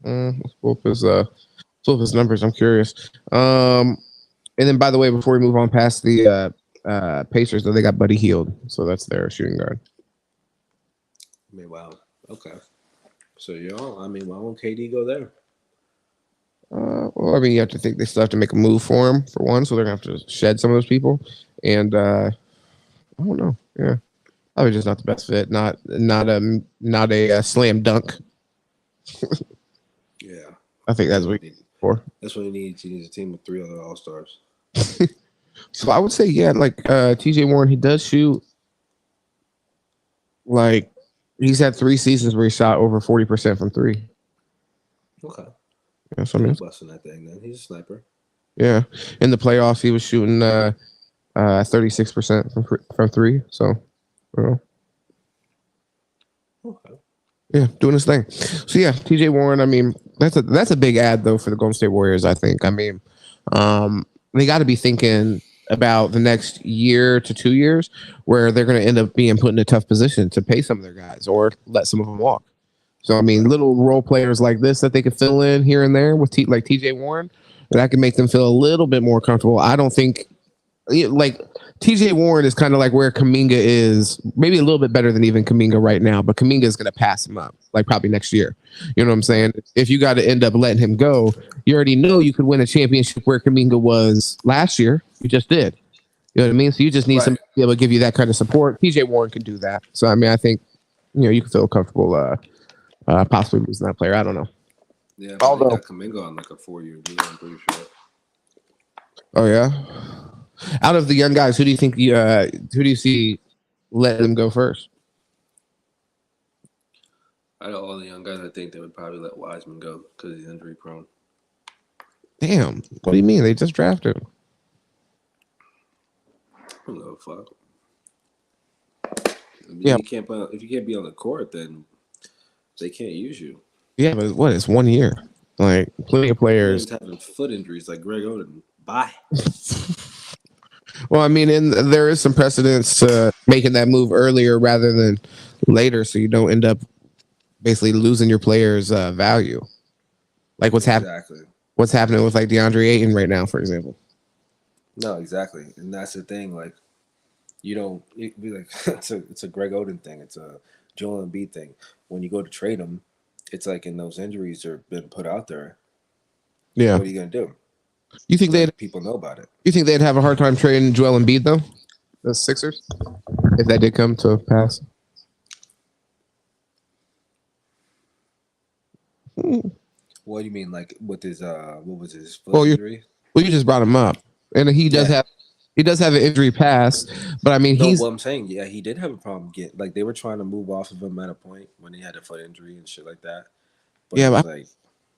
Let's pull up his numbers. I'm curious. And then, by the way, before we move on past the Pacers, though, they got Buddy Hield, so that's their shooting guard. I mean, wow. Okay. So I mean, why won't KD go there? Well, I mean, you have to think they still have to make a move for him for one, so they're gonna have to shed some of those people. And I don't know. Yeah, probably just not the best fit. Not a slam dunk. Yeah, I think that's what he needs for. That's what he needs. He needs a team with 3 other all-stars. So I would say, yeah, like TJ Warren, he does shoot. Like he's had 3 seasons where he shot over 40% from 3. Okay. Yeah, so I mean, busting that thing. Then he's a sniper. Yeah, in the playoffs, he was shooting 36% from 3. So, okay. Yeah, doing his thing. So yeah, TJ Warren. I mean, that's a big ad though for the Golden State Warriors. I think. I mean, they got to be thinking about the next year to 2 years where they're going to end up being put in a tough position to pay some of their guys or let some of them walk. So I mean, little role players like this that they could fill in here and there with like TJ Warren, that can make them feel a little bit more comfortable. I don't think like TJ Warren is kind of like where Kuminga is, maybe a little bit better than even Kuminga right now, but Kuminga is going to pass him up like probably next year. You know what I'm saying? If you got to end up letting him go, you already know you could win a championship where Kuminga was last year. You just did. You know what I mean? So you just need somebody to be able to give you that kind of support. TJ Warren can do that. So I mean, I think you can feel comfortable possibly losing that player. I don't know. Yeah, although got Kuminga on like a 4-year deal, I'm pretty sure. Oh yeah. Out of the young guys, who do you think who do you see let them go first? Out of all the young guys, I think they would probably let Wiseman go because he's injury prone. Damn. What do you mean? They just drafted him. I don't know, fuck. I mean, if you can't be on the court, then they can't use you. Yeah, but what? It's 1 year. Like plenty of players having foot injuries, like Greg Oden. Bye. Well, I mean, there is some precedence to making that move earlier rather than later, so you don't end up basically losing your players' value. Like what's happening. Exactly. what's happening with like DeAndre Ayton right now, for example. No, exactly, and that's the thing. Like, you don't it be like it's a Greg Oden thing. It's a Joel Embiid thing. When you go to trade them, it's like in those injuries are been put out there. Yeah. What are you gonna do? You think they'd Like people know about it. you think they'd have a hard time trading Joel Embiid though? The Sixers, if that did come to pass. What do you mean, like with his what was his foot Well, you injury? well you just brought him up, and Yeah. he does have an injury pass, but I mean No, he's what I'm saying, yeah, he did have a problem get like they were trying to move off of him at a point when he had a foot injury and shit like that. But it yeah. was like,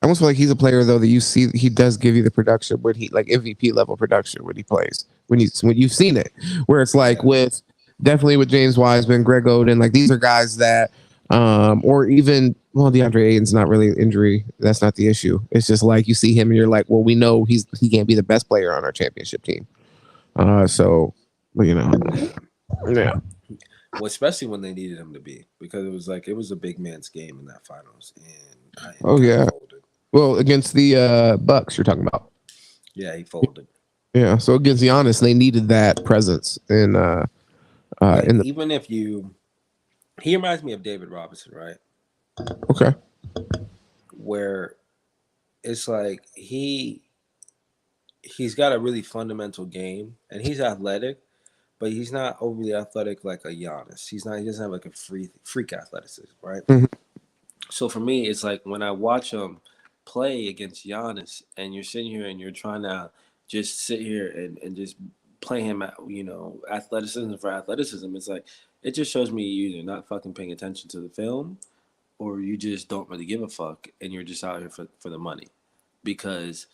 I almost feel like he's a player though that you see he does give you the production when he like MVP level production when he plays when you've seen it where it's like yeah, with definitely with James Wiseman, Greg Oden, like these are guys that or even well DeAndre Ayton's not really injury, that's not the issue. It's just like you see him and you're like, well, we know he can't be the best player on our championship team. So well, you know, yeah. yeah. Well, especially when they needed him to be because it was a big man's game in that finals and he Oh kind of yeah. folded. Well, against the Bucks you're talking about. Yeah, he folded. Yeah, so against Giannis, they needed that presence Like in the even if you, he reminds me of David Robinson, right? okay. Where it's like he's got a really fundamental game and he's athletic, but he's not overly athletic like a Giannis. He doesn't have like a freak athleticism, right? Mhm. So for me, it's like when I watch him play against Giannis, and you're sitting here and you're trying to just sit here and just play him at athleticism for athleticism. It's like it just shows me you either not fucking paying attention to the film, or you just don't really give a fuck, and you're just out here for the money, because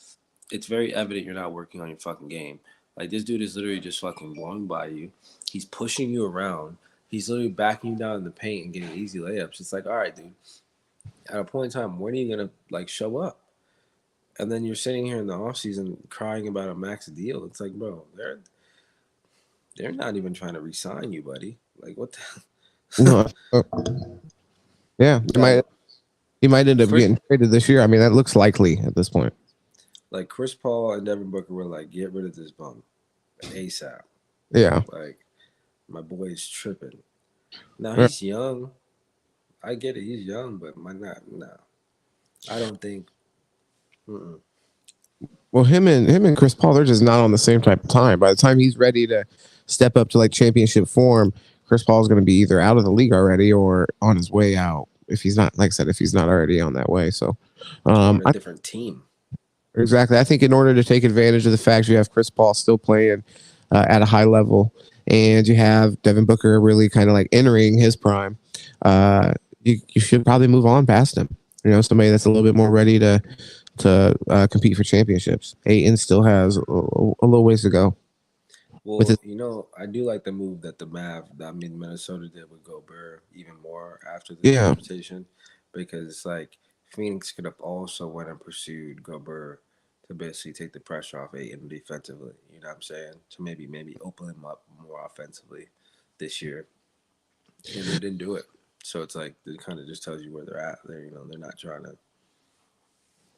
it's very evident you're not working on your fucking game. Like this dude is literally just fucking blowing by you. He's pushing you around. He's literally backing you down in the paint and getting easy layups. It's like, all right, dude, at a point in time, when are you gonna like show up? And then you're sitting here in the off season crying about a max deal. It's like, bro, they're not even trying to re-sign you, buddy. Like, what No, the yeah, like he might end up Chris getting traded this year. I mean, that looks likely at this point. like Chris Paul and Devin Booker were like, get rid of this bum ASAP. Yeah, Like, my boy is tripping. Now yeah. he's young. I get it, he's young, but my not no. I don't think. Mm-mm. Well, him and Chris Paul, they're just not on the same type of time. By the time he's ready to step up to like championship form, Chris Paul's going to be either out of the league already or on his way out. If he's not, like I said, if he's not already on that way. So, On a I different team. exactly. I think in order to take advantage of the fact you have Chris Paul still playing at a high level, and you have Devin Booker really kind of like entering his prime, you should probably move on past him. You know, somebody that's a little bit more ready to compete for championships. Aiton still has a little ways to go. With Well, his, I do like the move that Minnesota did with Gobert even more after the yeah, transportation, because it's like Phoenix could have also went and pursued Gobert to basically take the pressure off Ayton defensively. You know what I'm saying? To maybe open him up more offensively this year, and they didn't do it. So it's like it kind of just tells you where they're at. They're not trying to.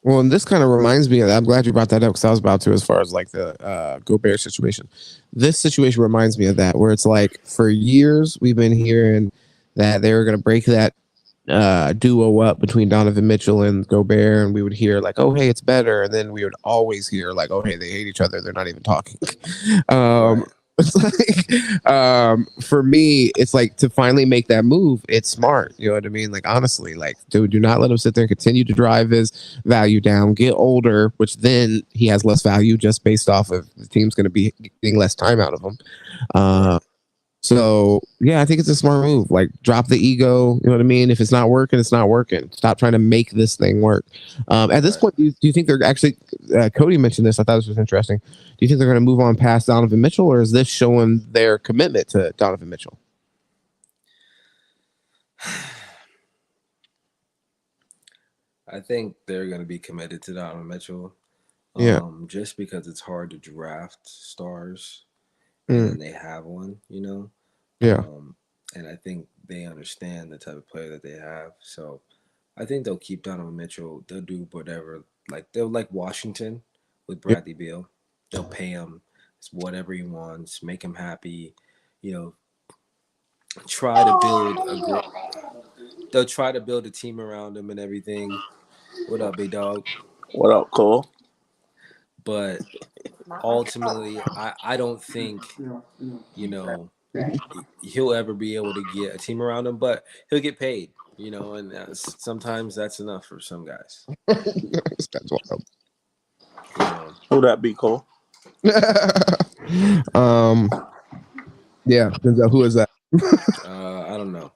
well, and this kind of reminds me of that. I'm glad you brought that up because I was about to, as far as like the Gobert situation. This situation reminds me of that, where it's like for years we've been hearing that they were going to break that duo up between Donovan Mitchell and Gobert, and we would hear like, "Oh, hey, it's better," and then we would always hear like, "Oh, hey, they hate each other. They're not even talking." um, Right. it's like, for me, it's like to finally make that move. It's smart, you know what I mean? Like honestly, like dude, do not let him sit there and continue to drive his value down. Get older, which then he has less value just based off of the team's going to be getting less time out of him. Right. Uh, so yeah, I think it's a smart move. Like drop the ego. You know what I mean? If it's not working, it's not working. Stop trying to make this thing work. At this Right. point, do you think they're actually? Cody mentioned this. I thought this was interesting. Do you think they're going to move on past Donovan Mitchell, or is this showing their commitment to Donovan Mitchell? I think they're going to be committed to Donovan Mitchell, Yeah. just because it's hard to draft stars, and Mm, then they have one, yeah. and I think they understand the type of player that they have. So I think they'll keep Donovan Mitchell. They'll do whatever like they'll like Washington with Bradley Beal. They'll pay him whatever he wants, make him happy. You know, try to build a great. They'll try to build a team around him and everything. What up, big dog? What up, Cole? But ultimately, I don't think, you know, he'll ever be able to get a team around him, but he'll get paid, you know, and sometimes that's enough for some guys. That's wild. You know. Who that be, Cole? Yeah, Denzel, who is that? I don't know.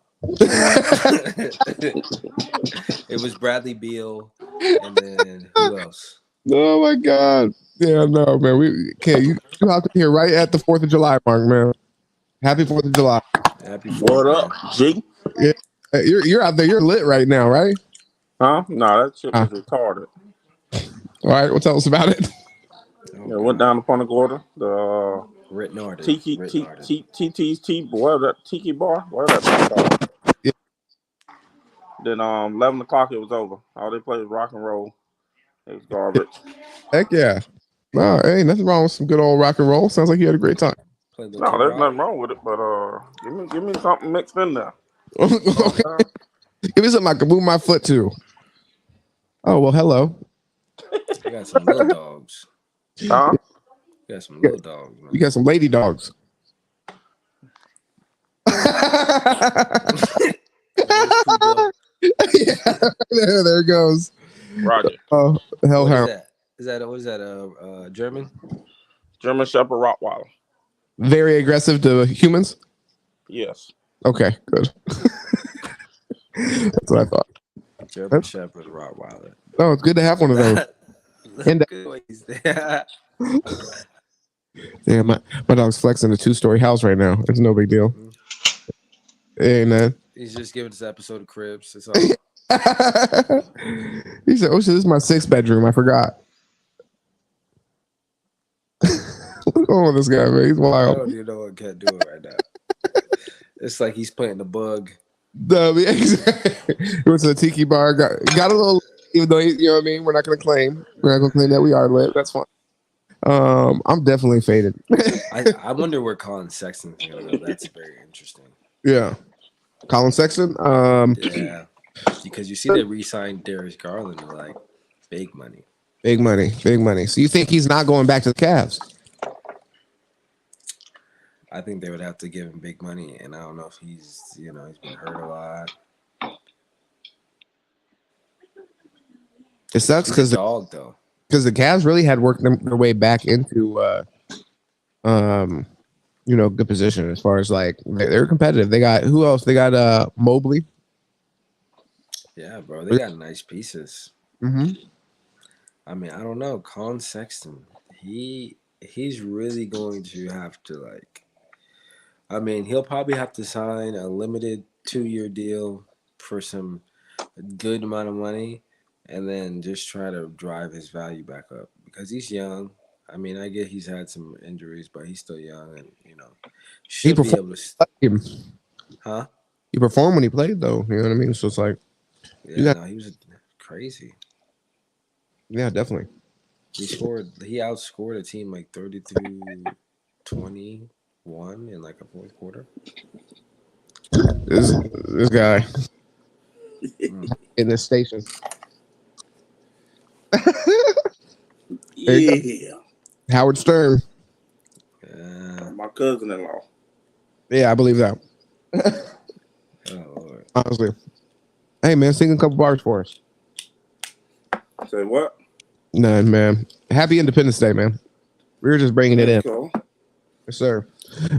It was Bradley Beal, and then who else? Oh my God! Yeah, no, man. We can't. You hopped in here right at the 4th of July mark, man. Happy 4th of July. Happy What up, G? Yeah, you're out there. You're lit right now, right? Huh? No, that shit was retarded. All right, well, tell us about it. Yeah, went down to Punta Gorda, the TT's whatever that Tiki bar, whatever that called. Yeah. Then 11 o'clock it was over. All they played was rock and roll. It was garbage. Heck yeah. No, hey, nothing wrong with some good old rock and roll. Sounds like you had a great time. No, there's nothing wrong with it, but give me something mixed in there. Okay. Give me something I can move my foot to. Oh well, hello. I got some little dogs. Huh? You got some little dogs, man. You got some lady dogs. Yeah, there it goes. Roger. Oh, hellhound. What is that? German? German Shepherd Rottweiler. Very aggressive to humans. Yes. Okay, good. That's what I thought. German Shepherd Rottweiler. Oh, it's good to have one of those. And yeah, my dog's flexing a 2-story house right now. It's no big deal. Hey, man. He's just giving this episode of Cribs. It's all. He said, "Oh shit, this is my 6th bedroom. I forgot." What's going on with this guy, man? He's wild. I don't even know what Cat doing right now. It's like he's playing the bug. No, went to the tiki bar. Got a little, even though you know what I mean. We're not gonna claim that we are lit. That's fine. I'm definitely faded. I wonder where Colin Sexton's gonna go. That's very interesting. Yeah, Colin Sexton. Yeah, because you see they re-signed Darius Garland to like big money. Big money. So you think he's not going back to the Cavs? I think they would have to give him big money, and I don't know if he's been hurt a lot. It sucks because the Cavs really had worked their way back into good position as far as like they're competitive. They got who else? They got Mobley. Yeah, bro, they got nice pieces. Mm-hmm. I mean, I don't know. Colin Sexton, he's really going to have to like. I mean, he'll probably have to sign a limited 2-year deal for some good amount of money, and then just try to drive his value back up because he's young. I mean, I get he's had some injuries, but he's still young, and should be able to. Huh? He performed when he played, though. You know what I mean? So it's like, he was crazy. Yeah, definitely. He outscored a team like 33-21 in like a fourth quarter. This guy in this station. Yeah. Howard Stern. My cousin-in-law. Yeah, I believe that. Oh Lord. Honestly. Hey man, sing a couple bars for us. Say what? None, man. Happy Independence Day, man. We were just bringing it in. Cool. Yes, sir.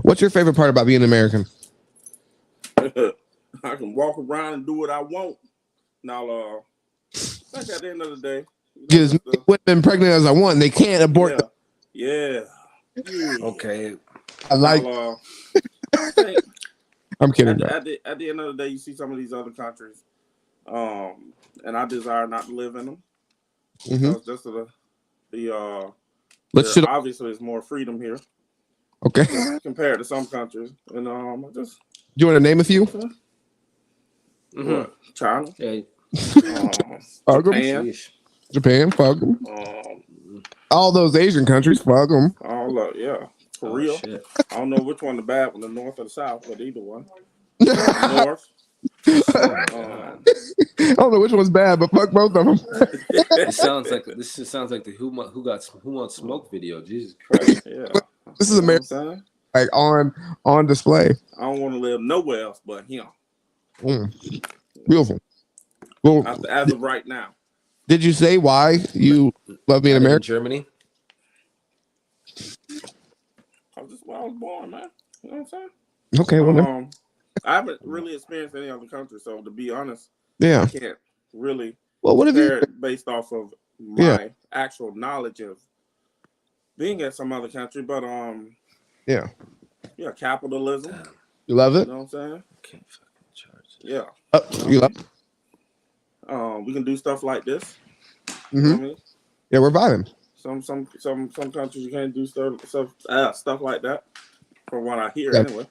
What's your favorite part about being American? I can walk around and do what I want. Now, like at the end of the day, Just women pregnant as I want, and they can't abort. Yeah. Okay. I like. I'm kidding. At the end of the day, you see some of these other countries, and I desire not to live in them. Mm-hmm. Just obviously there's more freedom here. Okay. Compared to some countries, and Do you want to name a few? China. Yeah. Japan. Japan, fuck them. Um, All those Asian countries, fuck them. yeah, Korea. Shit. I don't know which one the bad one, the north or the south, but either one. I North. God. don't know which one's bad, but fuck both of them. This just sounds like the Who Wants Smoke video. Jesus Christ. Yeah. This is You know what I'm America, saying? like on display. I don't want to live nowhere else but him. Beautiful. Well, As of right now. did you say why you love being I live in American? Germany. That's just where I was born, man. You know what I'm saying? Okay, well, no. I haven't really experienced any other country, so to be honest, Yeah. I can't really Well, what have you? compare it based off of my actual knowledge of being at some other country. But Yeah. capitalism. You love You it? know what I'm saying? Can't fucking charge it. Yeah. You love it? We can do stuff like this. Mm-hmm. You know what I mean? Yeah, we're vibing. Some countries you can't do stuff like that. From what I hear, Yeah. anyway.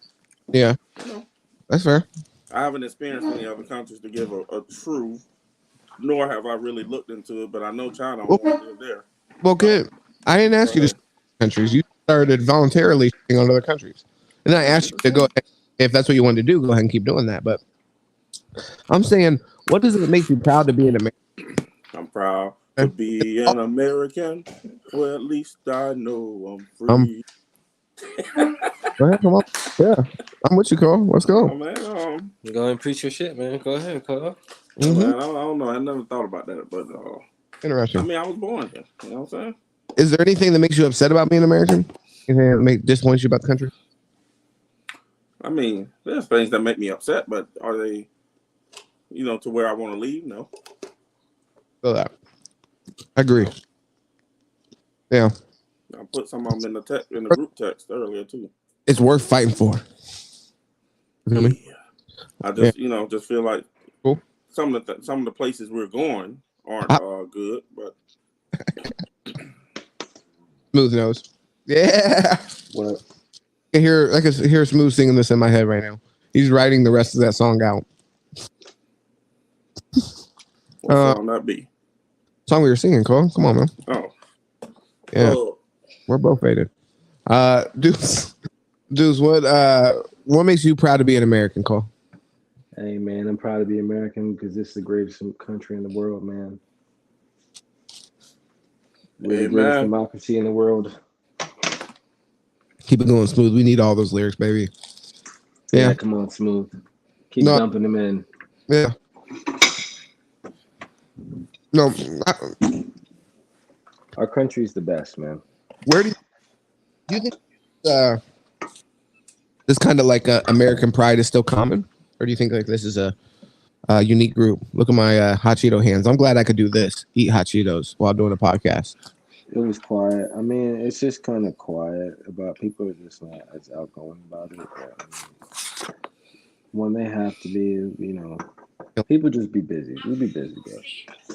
Yeah, You know, that's fair. I haven't experienced any other countries to give a true, nor have I really looked into it. But I know China. I want to live there. Well, good. I didn't ask you to countries. You started voluntarily on other countries, and I asked you to go ahead, if that's what you wanted to do. Go ahead and keep doing that. But I'm saying, what does it make you proud to be an American? I'm proud to be an American. Well, at least I know I'm free. Go ahead, come on. Yeah, I'm with you, Cole. Let's go. Oh, man, Go ahead and preach your shit, man. Go ahead, Cole. man, I don't know. I never thought about that, but Interesting. I mean, I was born here. You know what I'm saying? Is there anything that makes you upset about being American? Anything that disappoints you about the country? I mean, there's things that make me upset, but are they, to where I want to leave? No. Feel that. I agree. Yeah, I put some of them in the group text earlier too. it's worth fighting for. You feel me? Yeah. I just just feel like Cool. some of the places we're going aren't good, but Smooth nose. Yeah. What? I can hear Smooth singing this in my head right now. He's writing the rest of that song out. what song that be? Song we were singing, Cole. Come on, man. Oh. Yeah. Oh. We're both faded. Deuce, what makes you proud to be an American, Cole? Hey man, I'm proud to be American because this is the greatest country in the world, man. We're the greatest democracy in the world. Keep it going, Smooth. We need all those lyrics, baby. Yeah. Come on, Smooth. Keep dumping them in. Yeah. No. Our country's the best, man. Where do you think this kind of like American pride is still common? Or do you think like this is a unique group? Look at my hot Cheeto hands. I'm glad I could do this, eat hot Cheetos while doing a podcast. It was quiet. I mean, it's just kind of quiet about people are just not as outgoing about it. But, when they have to be, people just be busy. We be busy,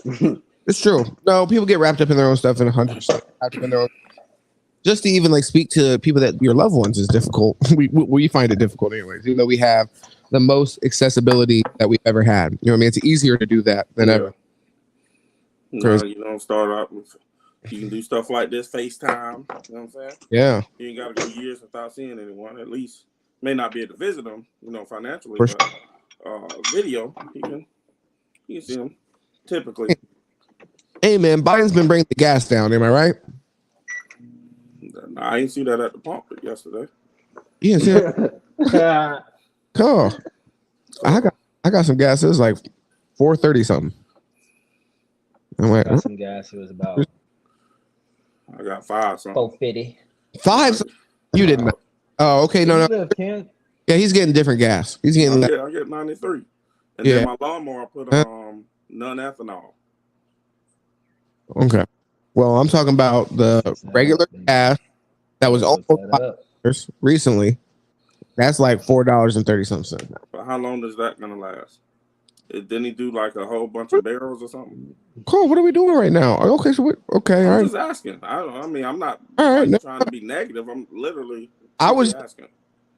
bro. It's true. No, people get wrapped up in their own stuff, and 100% wrapped up in their own. Just to even like speak to people that your loved ones is difficult. We find it difficult anyways, even though we have the most accessibility that we've ever had. You know what I mean? It's easier to do that than ever. No, you don't start out with. You can do stuff like this, FaceTime. You know what I'm saying? Yeah. You ain't got to go years without seeing anyone. At least may not be able to visit them, financially, For but video, you can see them typically. Hey man, Biden's been bringing the gas down. Am I right? I didn't see that at the pump yesterday. Yeah. See that? Cool. I got some gas. It was like 430 something. I'm like, Got some gas. It was about I got 5 something. 450. 5. You didn't. Oh, okay. No. Yeah, he's getting different gas. He's getting. I get 93. And then my lawnmower I put non-ethanol. Okay. Well, I'm talking about the regular gas that was almost $5 recently. That's like $4.30 now. But how long is that gonna last? Didn't he do like a whole bunch of barrels or something? Cole, what are we doing right now? Okay, so okay, all right. I'm just asking. I mean, I'm not trying to be negative. I'm literally asking.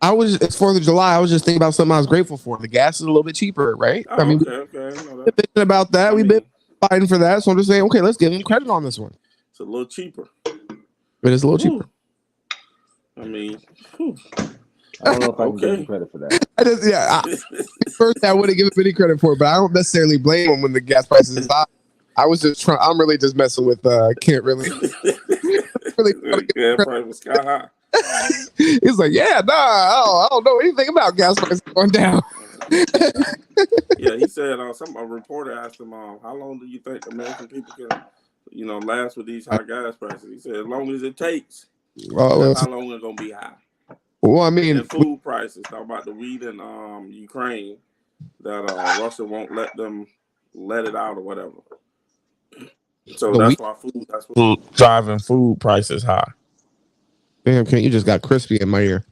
It's 4th of July. I was just thinking about something I was grateful for. The gas is a little bit cheaper, right? Oh, I mean, okay. we've been thinking about that. We've been fighting for that. So I'm just saying, okay, let's give him credit on this one. It's a little cheaper. It is a little cheaper. I mean, I don't know if I can give him credit for that. First, I wouldn't give him any credit for it, but I don't necessarily blame him when the gas prices is high. I was just trying. I'm really just messing with. Can't really. Gas price was sky high. He's like, yeah, nah, I don't know anything about gas prices going down. Yeah, he said. A reporter asked him, "How long do you think American people can, last with these high gas prices?" He said, "As long as it takes." That's how long it's gonna be high. Well, I mean, and food prices. Talk about the wheat in Ukraine that Russia won't let them let it out or whatever. So that's why that's what's driving food prices high. Damn, Kent, you just got crispy in my ear.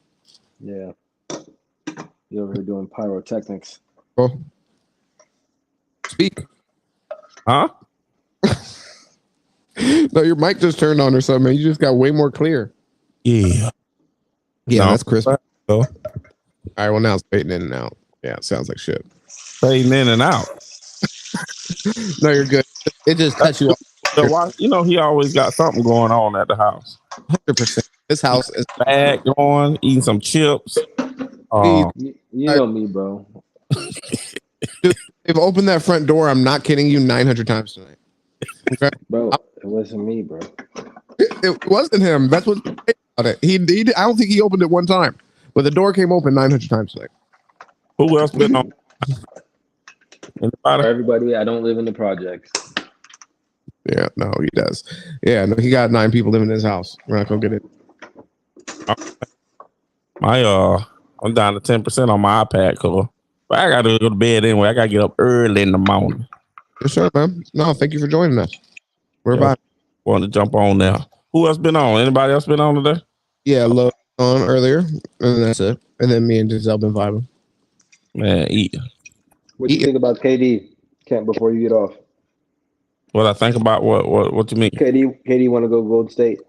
Yeah. You over here doing pyrotechnics. Oh. Speak. Huh? No, your mic just turned on or something, man. You just got way more clear. Yeah. Yeah, that's crispy. All right, well, now it's fading in and out. Yeah, it sounds like shit. Fading in and out. No, you're good. It just cuts you off. So he always got something going on at the house. 100%. This house is bag going, eating some chips. You know me, bro. Dude, they've opened that front door. I'm not kidding you 900 times tonight. Okay? Bro, it wasn't me, bro. It wasn't him. That's what about it. He I don't think he opened it one time, but the door came open 900 times tonight. Who else been on? Everybody, I don't live in the projects. Yeah, no, he does. Yeah, no, he got 9 people living in his house. We're not gonna get it. I'm down to 10% on my iPad cover. But I gotta go to bed anyway. I gotta get up early in the morning. For sure, man. No, thank you for joining us. We're about want to jump on now. Who else been on? Anybody else been on today? Yeah, Lo on earlier, and that's it. And then me and Giselle been vibing. Man, eat. What do you think about KD, Kent, before you get off? What I think about what you mean? KD want to go Golden State.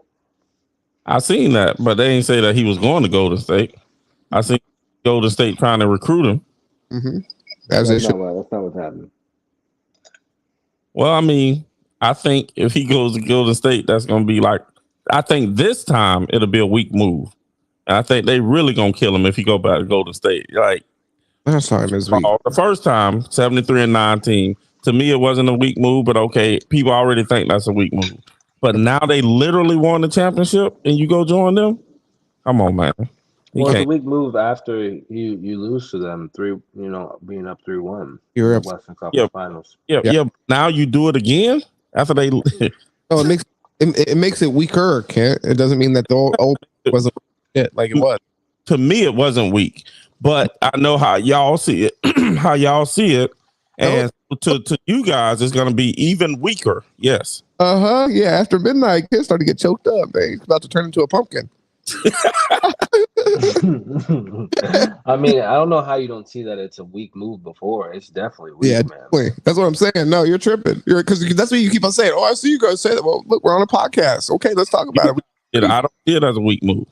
I seen that, but they didn't say that he was going to Golden State. I seen Golden State trying to recruit him. Mm-hmm. That's not what's happening. Well, I mean, I think if he goes to Golden State, that's going to be like, I think this time it'll be a weak move. And I think they really going to kill him if he go back to Golden State. Like, last time is weak. The first time, 73-19. To me, it wasn't a weak move, but okay, people already think that's a weak move. But now they literally won the championship, and you go join them. Come on, man. Well, it's a weak move after you lose to them being up 3-1. You're up. Western Conference Finals. Yeah. Now you do it again after they. Oh, it makes it weaker, Kent. It doesn't mean that the old wasn't like it was. To me, it wasn't weak, but I know how y'all see it. And to you guys, it's going to be even weaker. Yes. Yeah. After midnight, kids started to get choked up. He's about to turn into a pumpkin. I mean, I don't know how you don't see that it's a weak move before. It's definitely weak, man. Definitely. That's what I'm saying. No, you're tripping. Because that's what you keep on saying. Oh, I see you guys say that. Well, look, we're on a podcast. Okay, let's talk about it. I don't see it as a weak move.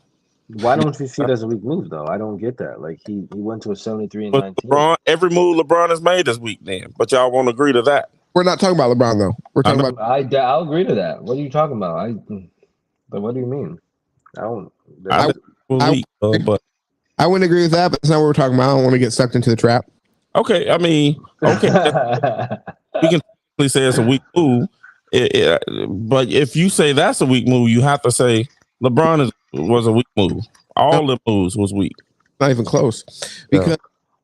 Why don't you see it as a weak move, though? I don't get that. Like, he went to a 73-19. Every move LeBron has made is weak then. But y'all won't agree to that. We're not talking about LeBron, though. We're talking about... I'll agree to that. What are you talking about? But what do you mean? I wouldn't agree with that, but that's not what we're talking about. I don't want to get sucked into the trap. Okay, I mean, okay. We can say it's a weak move. But if you say that's a weak move, you have to say LeBron was a weak move. All the moves was weak. Not even close. Because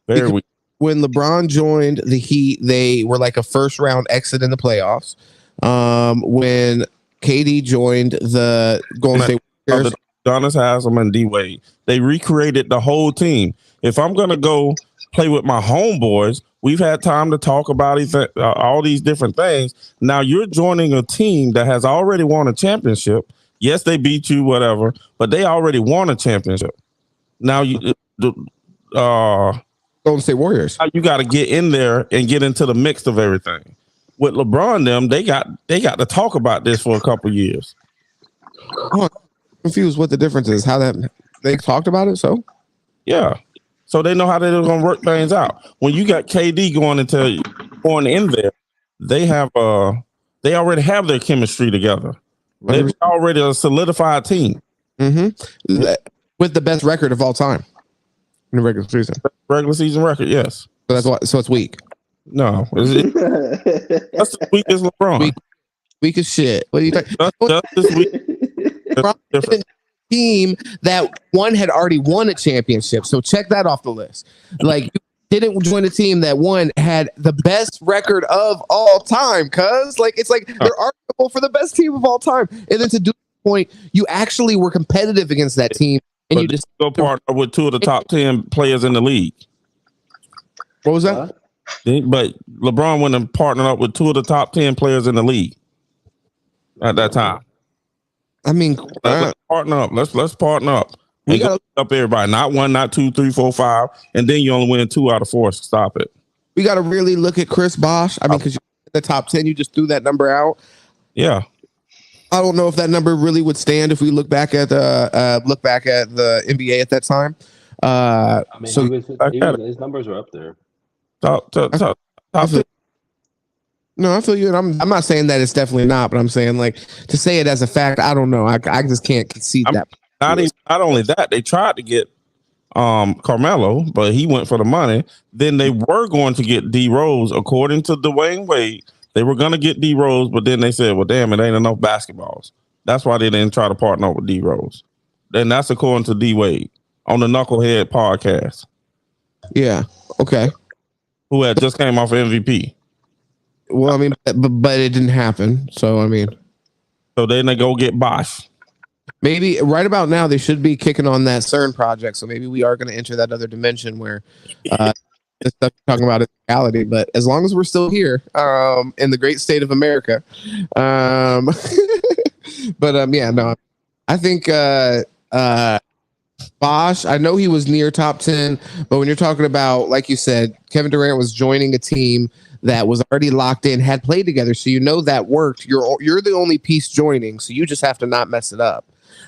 weak. When LeBron joined the Heat, they were like a first round exit in the playoffs. When KD joined the Golden State Warriors, Donis Haslam and D Wade, they recreated the whole team. If I'm gonna go play with my homeboys, we've had time to talk about all these different things. Now you're joining a team that has already won a championship. Yes, they beat you, whatever, but they already won a championship. Now Golden State Warriors. You got to get in there and get into the mix of everything. With LeBron, they got to talk about this for a couple years. I'm confused what the difference is. How that they talked about it? So yeah, so they know how they're going to work things out. When you got KD going in there, they already have their chemistry together. They're already a solidified team. Mm-hmm. With the best record of all time in the regular season. Regular season record, yes. So that's why. So it's weak. No, that's the weakest LeBron. Weak as shit. What are you talking? Just this week. Different team that one had already won a championship. So check that off the list. Like, you didn't join a team that one had the best record of all time. Cause like it's like they're arguable for the best team of all time. And then to do the point, you actually were competitive against that team, and but you just go partner with 2 of the top 10 players in the league. What was that? But LeBron went and partnered up with 2 of the top 10 players in the league at that time. I mean, let's partner up. Let's partner up. We got up everybody. Not 1, not 2, 3, 4, 5, and then you only win 2 out of 4. Stop it. We got to really look at Chris Bosh. I mean, because you're in the top 10, you just threw that number out. Yeah. I don't know if that number really would stand if we look back at the NBA at that time. I mean, so his numbers are up there. Top. No, I feel you. And I'm not saying that it's definitely not, but I'm saying, like, to say it as a fact, I don't know. I just can't concede that. Not only that, they tried to get Carmelo, but he went for the money. Then they were going to get D Rose, according to Dwayne Wade. They were going to get D Rose, but then they said, well, damn, it ain't enough basketballs. That's why they didn't try to partner up with D Rose. Then that's according to D Wade on the Knucklehead podcast. Yeah. Okay. Who had just came off MVP. Well, I mean, but it didn't happen. So, I mean. So then they go get Bosh. Maybe right about now they should be kicking on that CERN project. So maybe we are going to enter that other dimension where the stuff you're talking about is reality. But as long as we're still here in the great state of America. Yeah, no, I think Bosh, I know he was near top 10, but when you're talking about, like you said, Kevin Durant was joining a team that was already locked in, had played together, so you know that worked. You're the only piece joining, so you just have to not mess it up.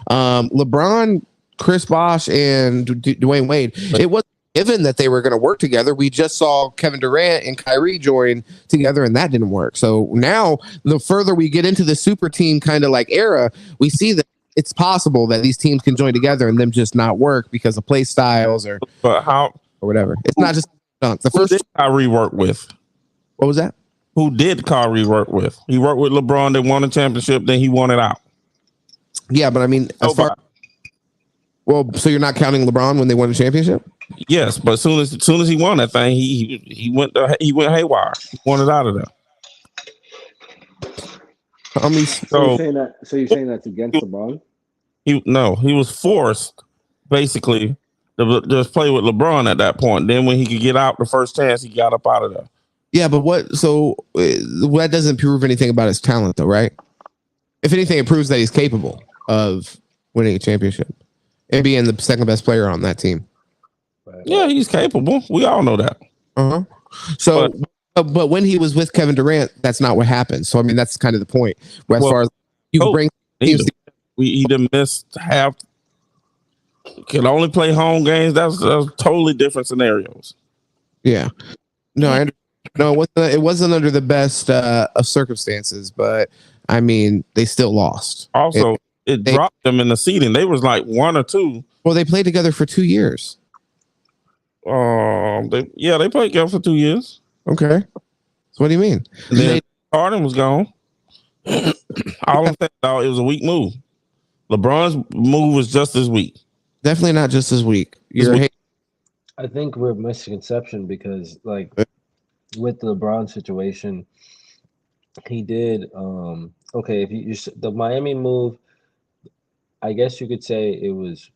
LeBron, Chris Bosh, and Dwayne Wade, it wasn't given that they were going to work together. We just saw Kevin Durant and Kyrie join together, and that didn't work. So now, the further we get into the super team kind of like era, we see that it's possible that these teams can join together and them just not work because of play styles or whatever. It's not just dunk. The first did Kyrie work with. What was that? Who did Kyrie work with? He worked with LeBron. They won a championship. Then he won it out. Yeah, but I mean, so you're not counting LeBron when they won a championship? Yes, but as soon as he won that thing, he went haywire. He won it out of there. So you're saying that's against LeBron? He was forced basically to just play with LeBron at that point. Then when he could get out the first chance, he got up out of there. Yeah, but that doesn't prove anything about his talent, though, right? If anything, it proves that he's capable of winning a championship and being the second best player on that team. Yeah, he's capable. We all know that. So, but when he was with Kevin Durant, that's not what happened. So, I mean, that's kind of the point. Where as far as you bring teams, we either missed half, can only play home games. That's totally different scenarios. Yeah. No, it wasn't under the best of circumstances, but I mean, they still lost. Also, it dropped them in the seeding. They was like 1 or 2. Well, they played together for 2 years. They played together for 2 years. Okay. So what do you mean? And then Harden was gone. All I'm saying, it was a weak move. LeBron's move was just as weak. Definitely not just as weak. I think we're misconception because, like, with the LeBron situation, he did okay. If you the Miami move, I guess you could say it was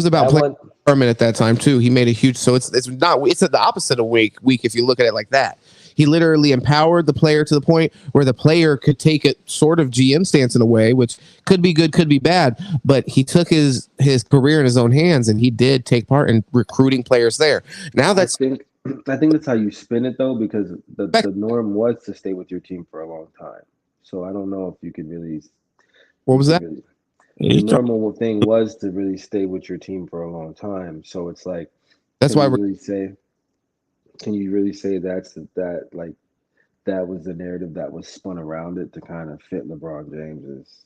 about playing tournament at that time too. He made a huge, so it's the opposite of weak if you look at it like that. He literally empowered the player to the point where the player could take a sort of GM stance in a way, which could be good, could be bad, but he took his career in his own hands and he did take part in recruiting players there. Now I think that's how you spin it though, because the norm was to stay with your team for a long time. So I don't know if you could really. What was that? The normal thing was to really stay with your team for a long time. So it's like, that's why we really say. can you really say that like that was the narrative that was spun around it to kind of fit LeBron James's,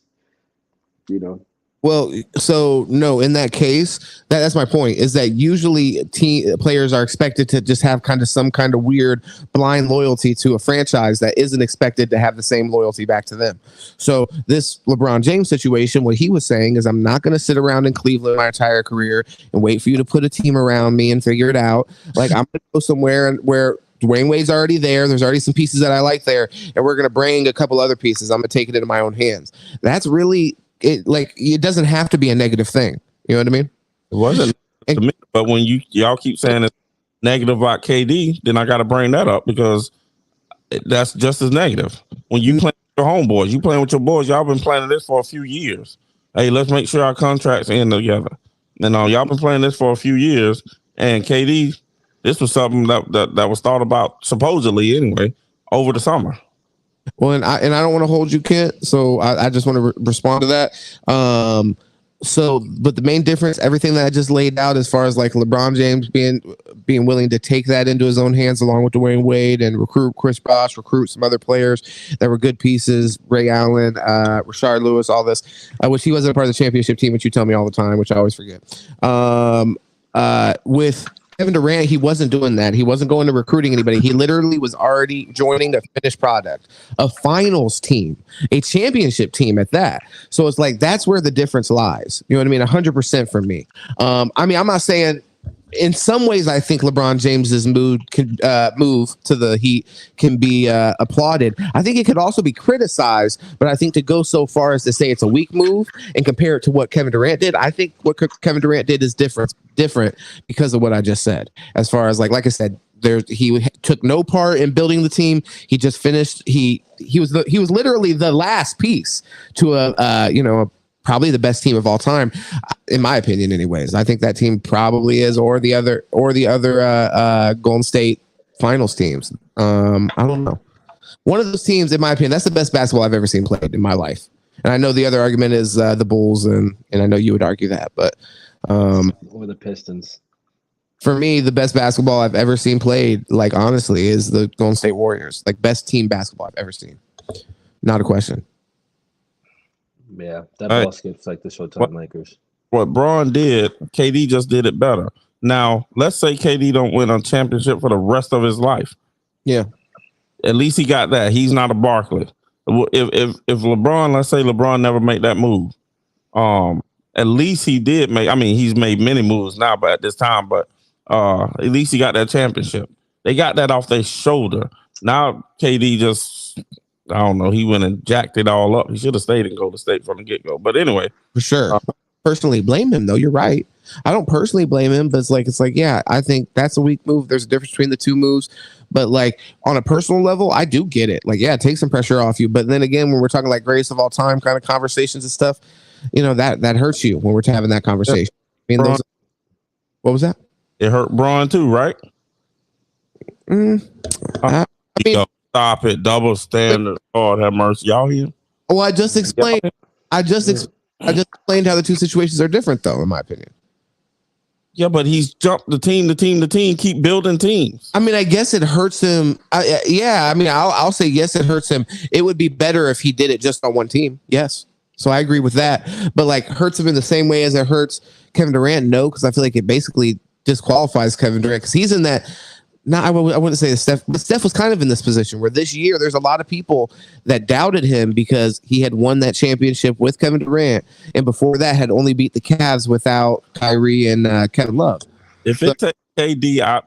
you know? Well, so no, in that case, that's my point, is that usually team players are expected to just have kind of some kind of weird blind loyalty to a franchise that isn't expected to have the same loyalty back to them. So this LeBron James situation, what he was saying is, I'm not going to sit around in Cleveland my entire career and wait for you to put a team around me and figure it out. Like, I'm going to go somewhere where Dwayne Wade's already there. There's already some pieces that I like there, and we're going to bring a couple other pieces. I'm going to take it into my own hands. That's really it. Like, it doesn't have to be a negative thing. You know what I mean? It wasn't to me, but when y'all keep saying it's negative about KD, then I got to bring that up because that's just as negative. When you play with your homeboys, you playing with your boys, y'all been planning this for a few years. Hey, let's make sure our contracts end together. And y'all been playing this for a few years, and KD, this was something that was thought about supposedly anyway over the summer. Well, and I don't want to hold you, Kent. So I just want to respond to that. But the main difference, everything that I just laid out, as far as like LeBron James being willing to take that into his own hands, along with Dwayne Wade, and recruit Chris Bosh, recruit some other players that were good pieces, Ray Allen, Rashard Lewis, all this, which he wasn't a part of the championship team, which you tell me all the time, which I always forget. With Kevin Durant, he wasn't doing that. He wasn't going to recruiting anybody. He literally was already joining a finished product, a finals team, a championship team at that. So it's like, that's where the difference lies. You know what I mean? 100% for me. I mean, I'm not saying, in some ways, I think LeBron James's move to the Heat can be applauded. I think it could also be criticized, but I think to go so far as to say it's a weak move and compare it to what Kevin Durant did, I think what Kevin Durant did is different because of what I just said. As far as like I said, he took no part in building the team. He just finished. He was literally the last piece to a probably the best team of all time, in my opinion, anyways. I think that team probably is, or the other Golden State Finals teams. I don't know. One of those teams, in my opinion, that's the best basketball I've ever seen played in my life. And I know the other argument is the Bulls, and I know you would argue that, but or the Pistons. For me, the best basketball I've ever seen played, like honestly, is the Golden State Warriors. Like, best team basketball I've ever seen. Not a question. Yeah, that basket's like the Showtime Lakers. What Braun did, KD just did it better. Now, let's say KD don't win a championship for the rest of his life. Yeah. At least he got that. He's not a Barkley. If LeBron, let's say LeBron never made that move, at least he did make. I mean, he's made many moves now, but at this time, but at least he got that championship. They got that off their shoulder. Now KD just, I don't know, he went and jacked it all up. He should have stayed in Golden State from the get-go. But anyway. For sure. Personally blame him, though. You're right. I don't personally blame him, but it's like, yeah, I think that's a weak move. There's a difference between the two moves. But like, on a personal level, I do get it. Like, yeah, take some pressure off you. But then again, when we're talking like greatest of all time kind of conversations and stuff, that hurts you when we're having that conversation. I mean, what was that? It hurt Braun too, right? I mean, stop it. Double standard. Lord have mercy. Y'all here? Well, I just explained how the two situations are different, though, in my opinion. Yeah, but he's jumped the team, keep building teams. I mean, I guess it hurts him. Yeah, I mean, I'll say yes, it hurts him. It would be better if he did it just on one team. Yes. So I agree with that. But like, hurts him in the same way as it hurts Kevin Durant? No, because I feel like it basically disqualifies Kevin Durant because he's in that. No, I wouldn't say Steph, but Steph was kind of in this position where this year there's a lot of people that doubted him because he had won that championship with Kevin Durant, and before that had only beat the Cavs without Kyrie and Kevin Love. If it takes KD out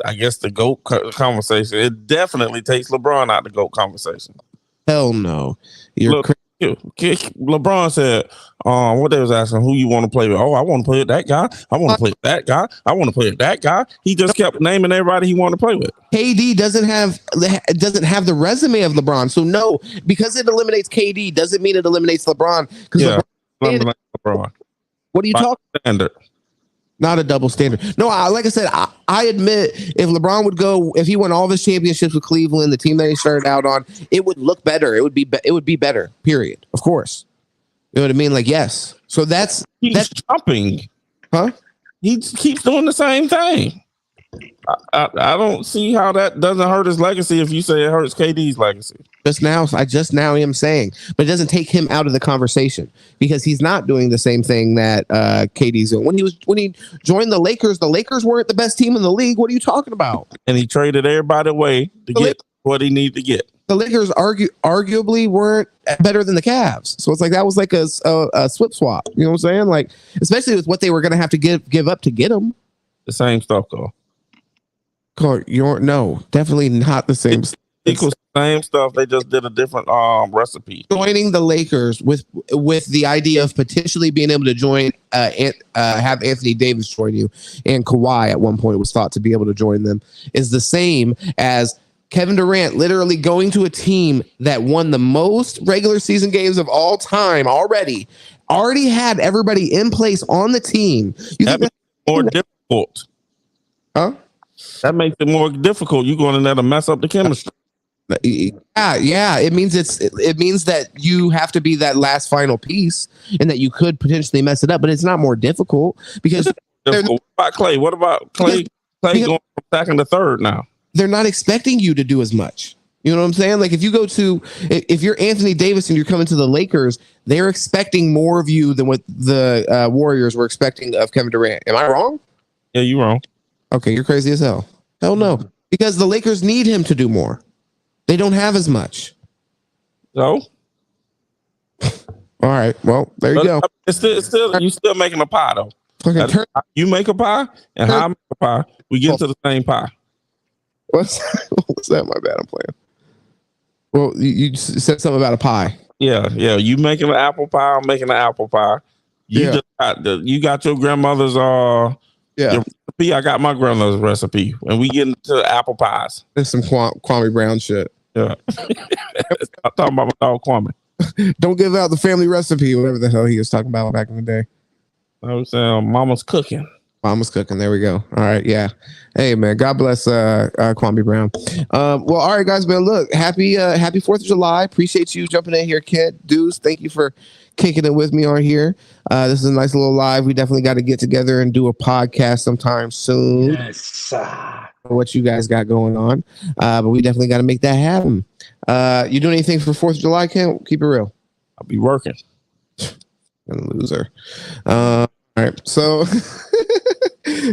I guess the GOAT conversation, it definitely takes LeBron out the GOAT conversation. Hell no, you're crazy. LeBron said, what they was asking, who you want to play with? Oh, I want to play with that guy. I want to play with that guy. I want to play with that guy. He just kept naming everybody he wanted to play with. KD doesn't have the resume of LeBron. So no, because it eliminates KD doesn't mean it eliminates LeBron. Yeah, LeBron. What are you talking about? Not a double standard. No, like I said, I admit if LeBron would go, if he won all of his championships with Cleveland, the team that he started out on, it would look better. It would be better. Period. Of course. You know what I mean? Like, yes. So that's jumping, huh? He keeps doing the same thing. I don't see how that doesn't hurt his legacy if you say it hurts KD's legacy. I just now am saying, but it doesn't take him out of the conversation because he's not doing the same thing that KD's doing. When he joined the Lakers weren't the best team in the league. What are you talking about? And he traded everybody away to get what he needed to get. The Lakers arguably weren't better than the Cavs, so it's like that was like a swip swap. You know what I'm saying? Like, especially with what they were going to have to give up to get him. The same stuff, though. No, definitely not the same. Equals the same stuff. They just did a different recipe. Joining the Lakers with the idea of potentially being able to join, have Anthony Davis join you, and Kawhi at one point was thought to be able to join them, is the same as Kevin Durant literally going to a team that won the most regular season games of all time already had everybody in place on the team. That makes it more difficult. Huh? That makes it more difficult. You're going to let them mess up the chemistry. Yeah. It means that you have to be that last final piece, and that you could potentially mess it up. But it's not more difficult because. What about Clay? What about Clay? Clay going from second to third now. They're not expecting you to do as much. You know what I'm saying? Like if you're Anthony Davis and you're coming to the Lakers, they're expecting more of you than what the Warriors were expecting of Kevin Durant. Am I wrong? Yeah, you're wrong. Okay, you're crazy as hell. Hell no. Because the Lakers need him to do more. They don't have as much. So? All right. Well, there you go. It's still you still making a pie though. Okay, you make a pie and I make a pie. We get into the same pie. What's that? My bad. I'm playing. Well, you said something about a pie. Yeah. You making an apple pie. I'm making an apple pie. You got your grandmother's your recipe. I got my grandmother's recipe, and we get into apple pies. There's some Kwame Brown shit. Yeah, I'm talking about my dog Kwame. Don't give out the family recipe, whatever the hell he was talking about back in the day. I was saying, Mama's cooking. Mama's cooking. There we go. All right. Yeah. Hey, man. God bless Kwame Brown. Well, all right, guys, man. Look, happy 4th of July. Appreciate you jumping in here, Kent. Deuce, thank you for kicking it with me on here. This is a nice little live. We definitely got to get together and do a podcast sometime soon. Yes. What you guys got going on. But we definitely got to make that happen. You doing anything for 4th of July, Kent? Keep it real. I'll be working. Loser. All right. So...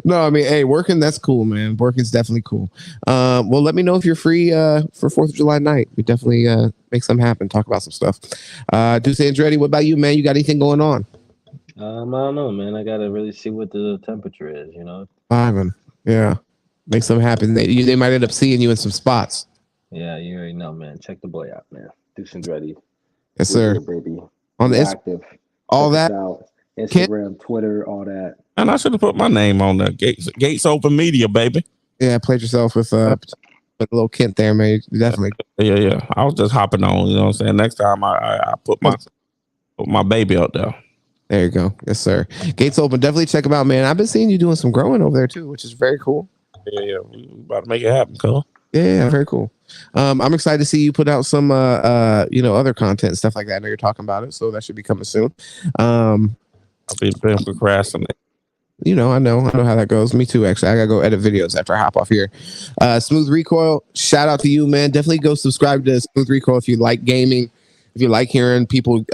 No, I mean, hey, working, that's cool, man. Working's definitely cool. Well, let me know if you're free for 4th of July night. We definitely make something happen, talk about some stuff. Deuce Andretti, what about you, man? You got anything going on? I don't know, man. I got to really see what the temperature is, you know? Ivan, yeah. Make something happen. They might end up seeing you in some spots. Yeah, you already know, man. Check the boy out, man. Deuce Andretti. Yes, sir. Here, baby. On the active. all that. Instagram, Twitter, all that. And I should have put my name on there. Gates Open Media, baby. Yeah, played yourself with a little Kent there, man. Definitely. Yeah. I was just hopping on. You know what I'm saying? Next time I put my baby out there. There you go. Yes, sir. Gates Open. Definitely check them out, man. I've been seeing you doing some growing over there too, which is very cool. Yeah. We about to make it happen, cuz. Yeah, very cool. I'm excited to see you put out some other content and stuff like that. I know you're talking about it, so that should be coming soon. I've been procrastinating. I know how that goes. Me too, actually. I gotta go edit videos after I hop off here. Smooth Recoil, shout out to you, man. Definitely go subscribe to Smooth Recoil if you like gaming, if you like hearing people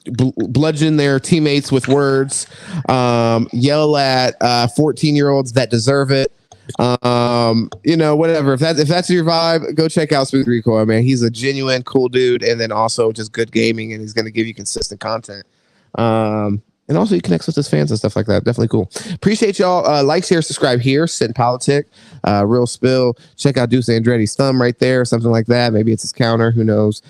bludgeon their teammates with words, yell at 14-year-olds that deserve it. Whatever. If that's your vibe, go check out Smooth Recoil, man. He's a genuine cool dude, and then also just good gaming, and he's gonna give you consistent content. And also he connects with his fans and stuff like that. Definitely cool. Appreciate y'all. Like, share, subscribe here. Sit in Politic. Real Spill. Check out Deuce Andretti's thumb right there, something like that. Maybe it's his counter. Who knows?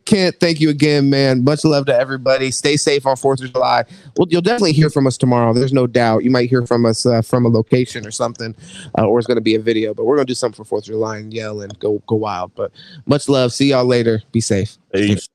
Kent, thank you again, man. Much love to everybody. Stay safe on 4th of July. Well, you'll definitely hear from us tomorrow. There's no doubt. You might hear from us from a location or something, or it's going to be a video. But we're going to do something for 4th of July and yell and go wild. But much love. See y'all later. Be safe. Peace.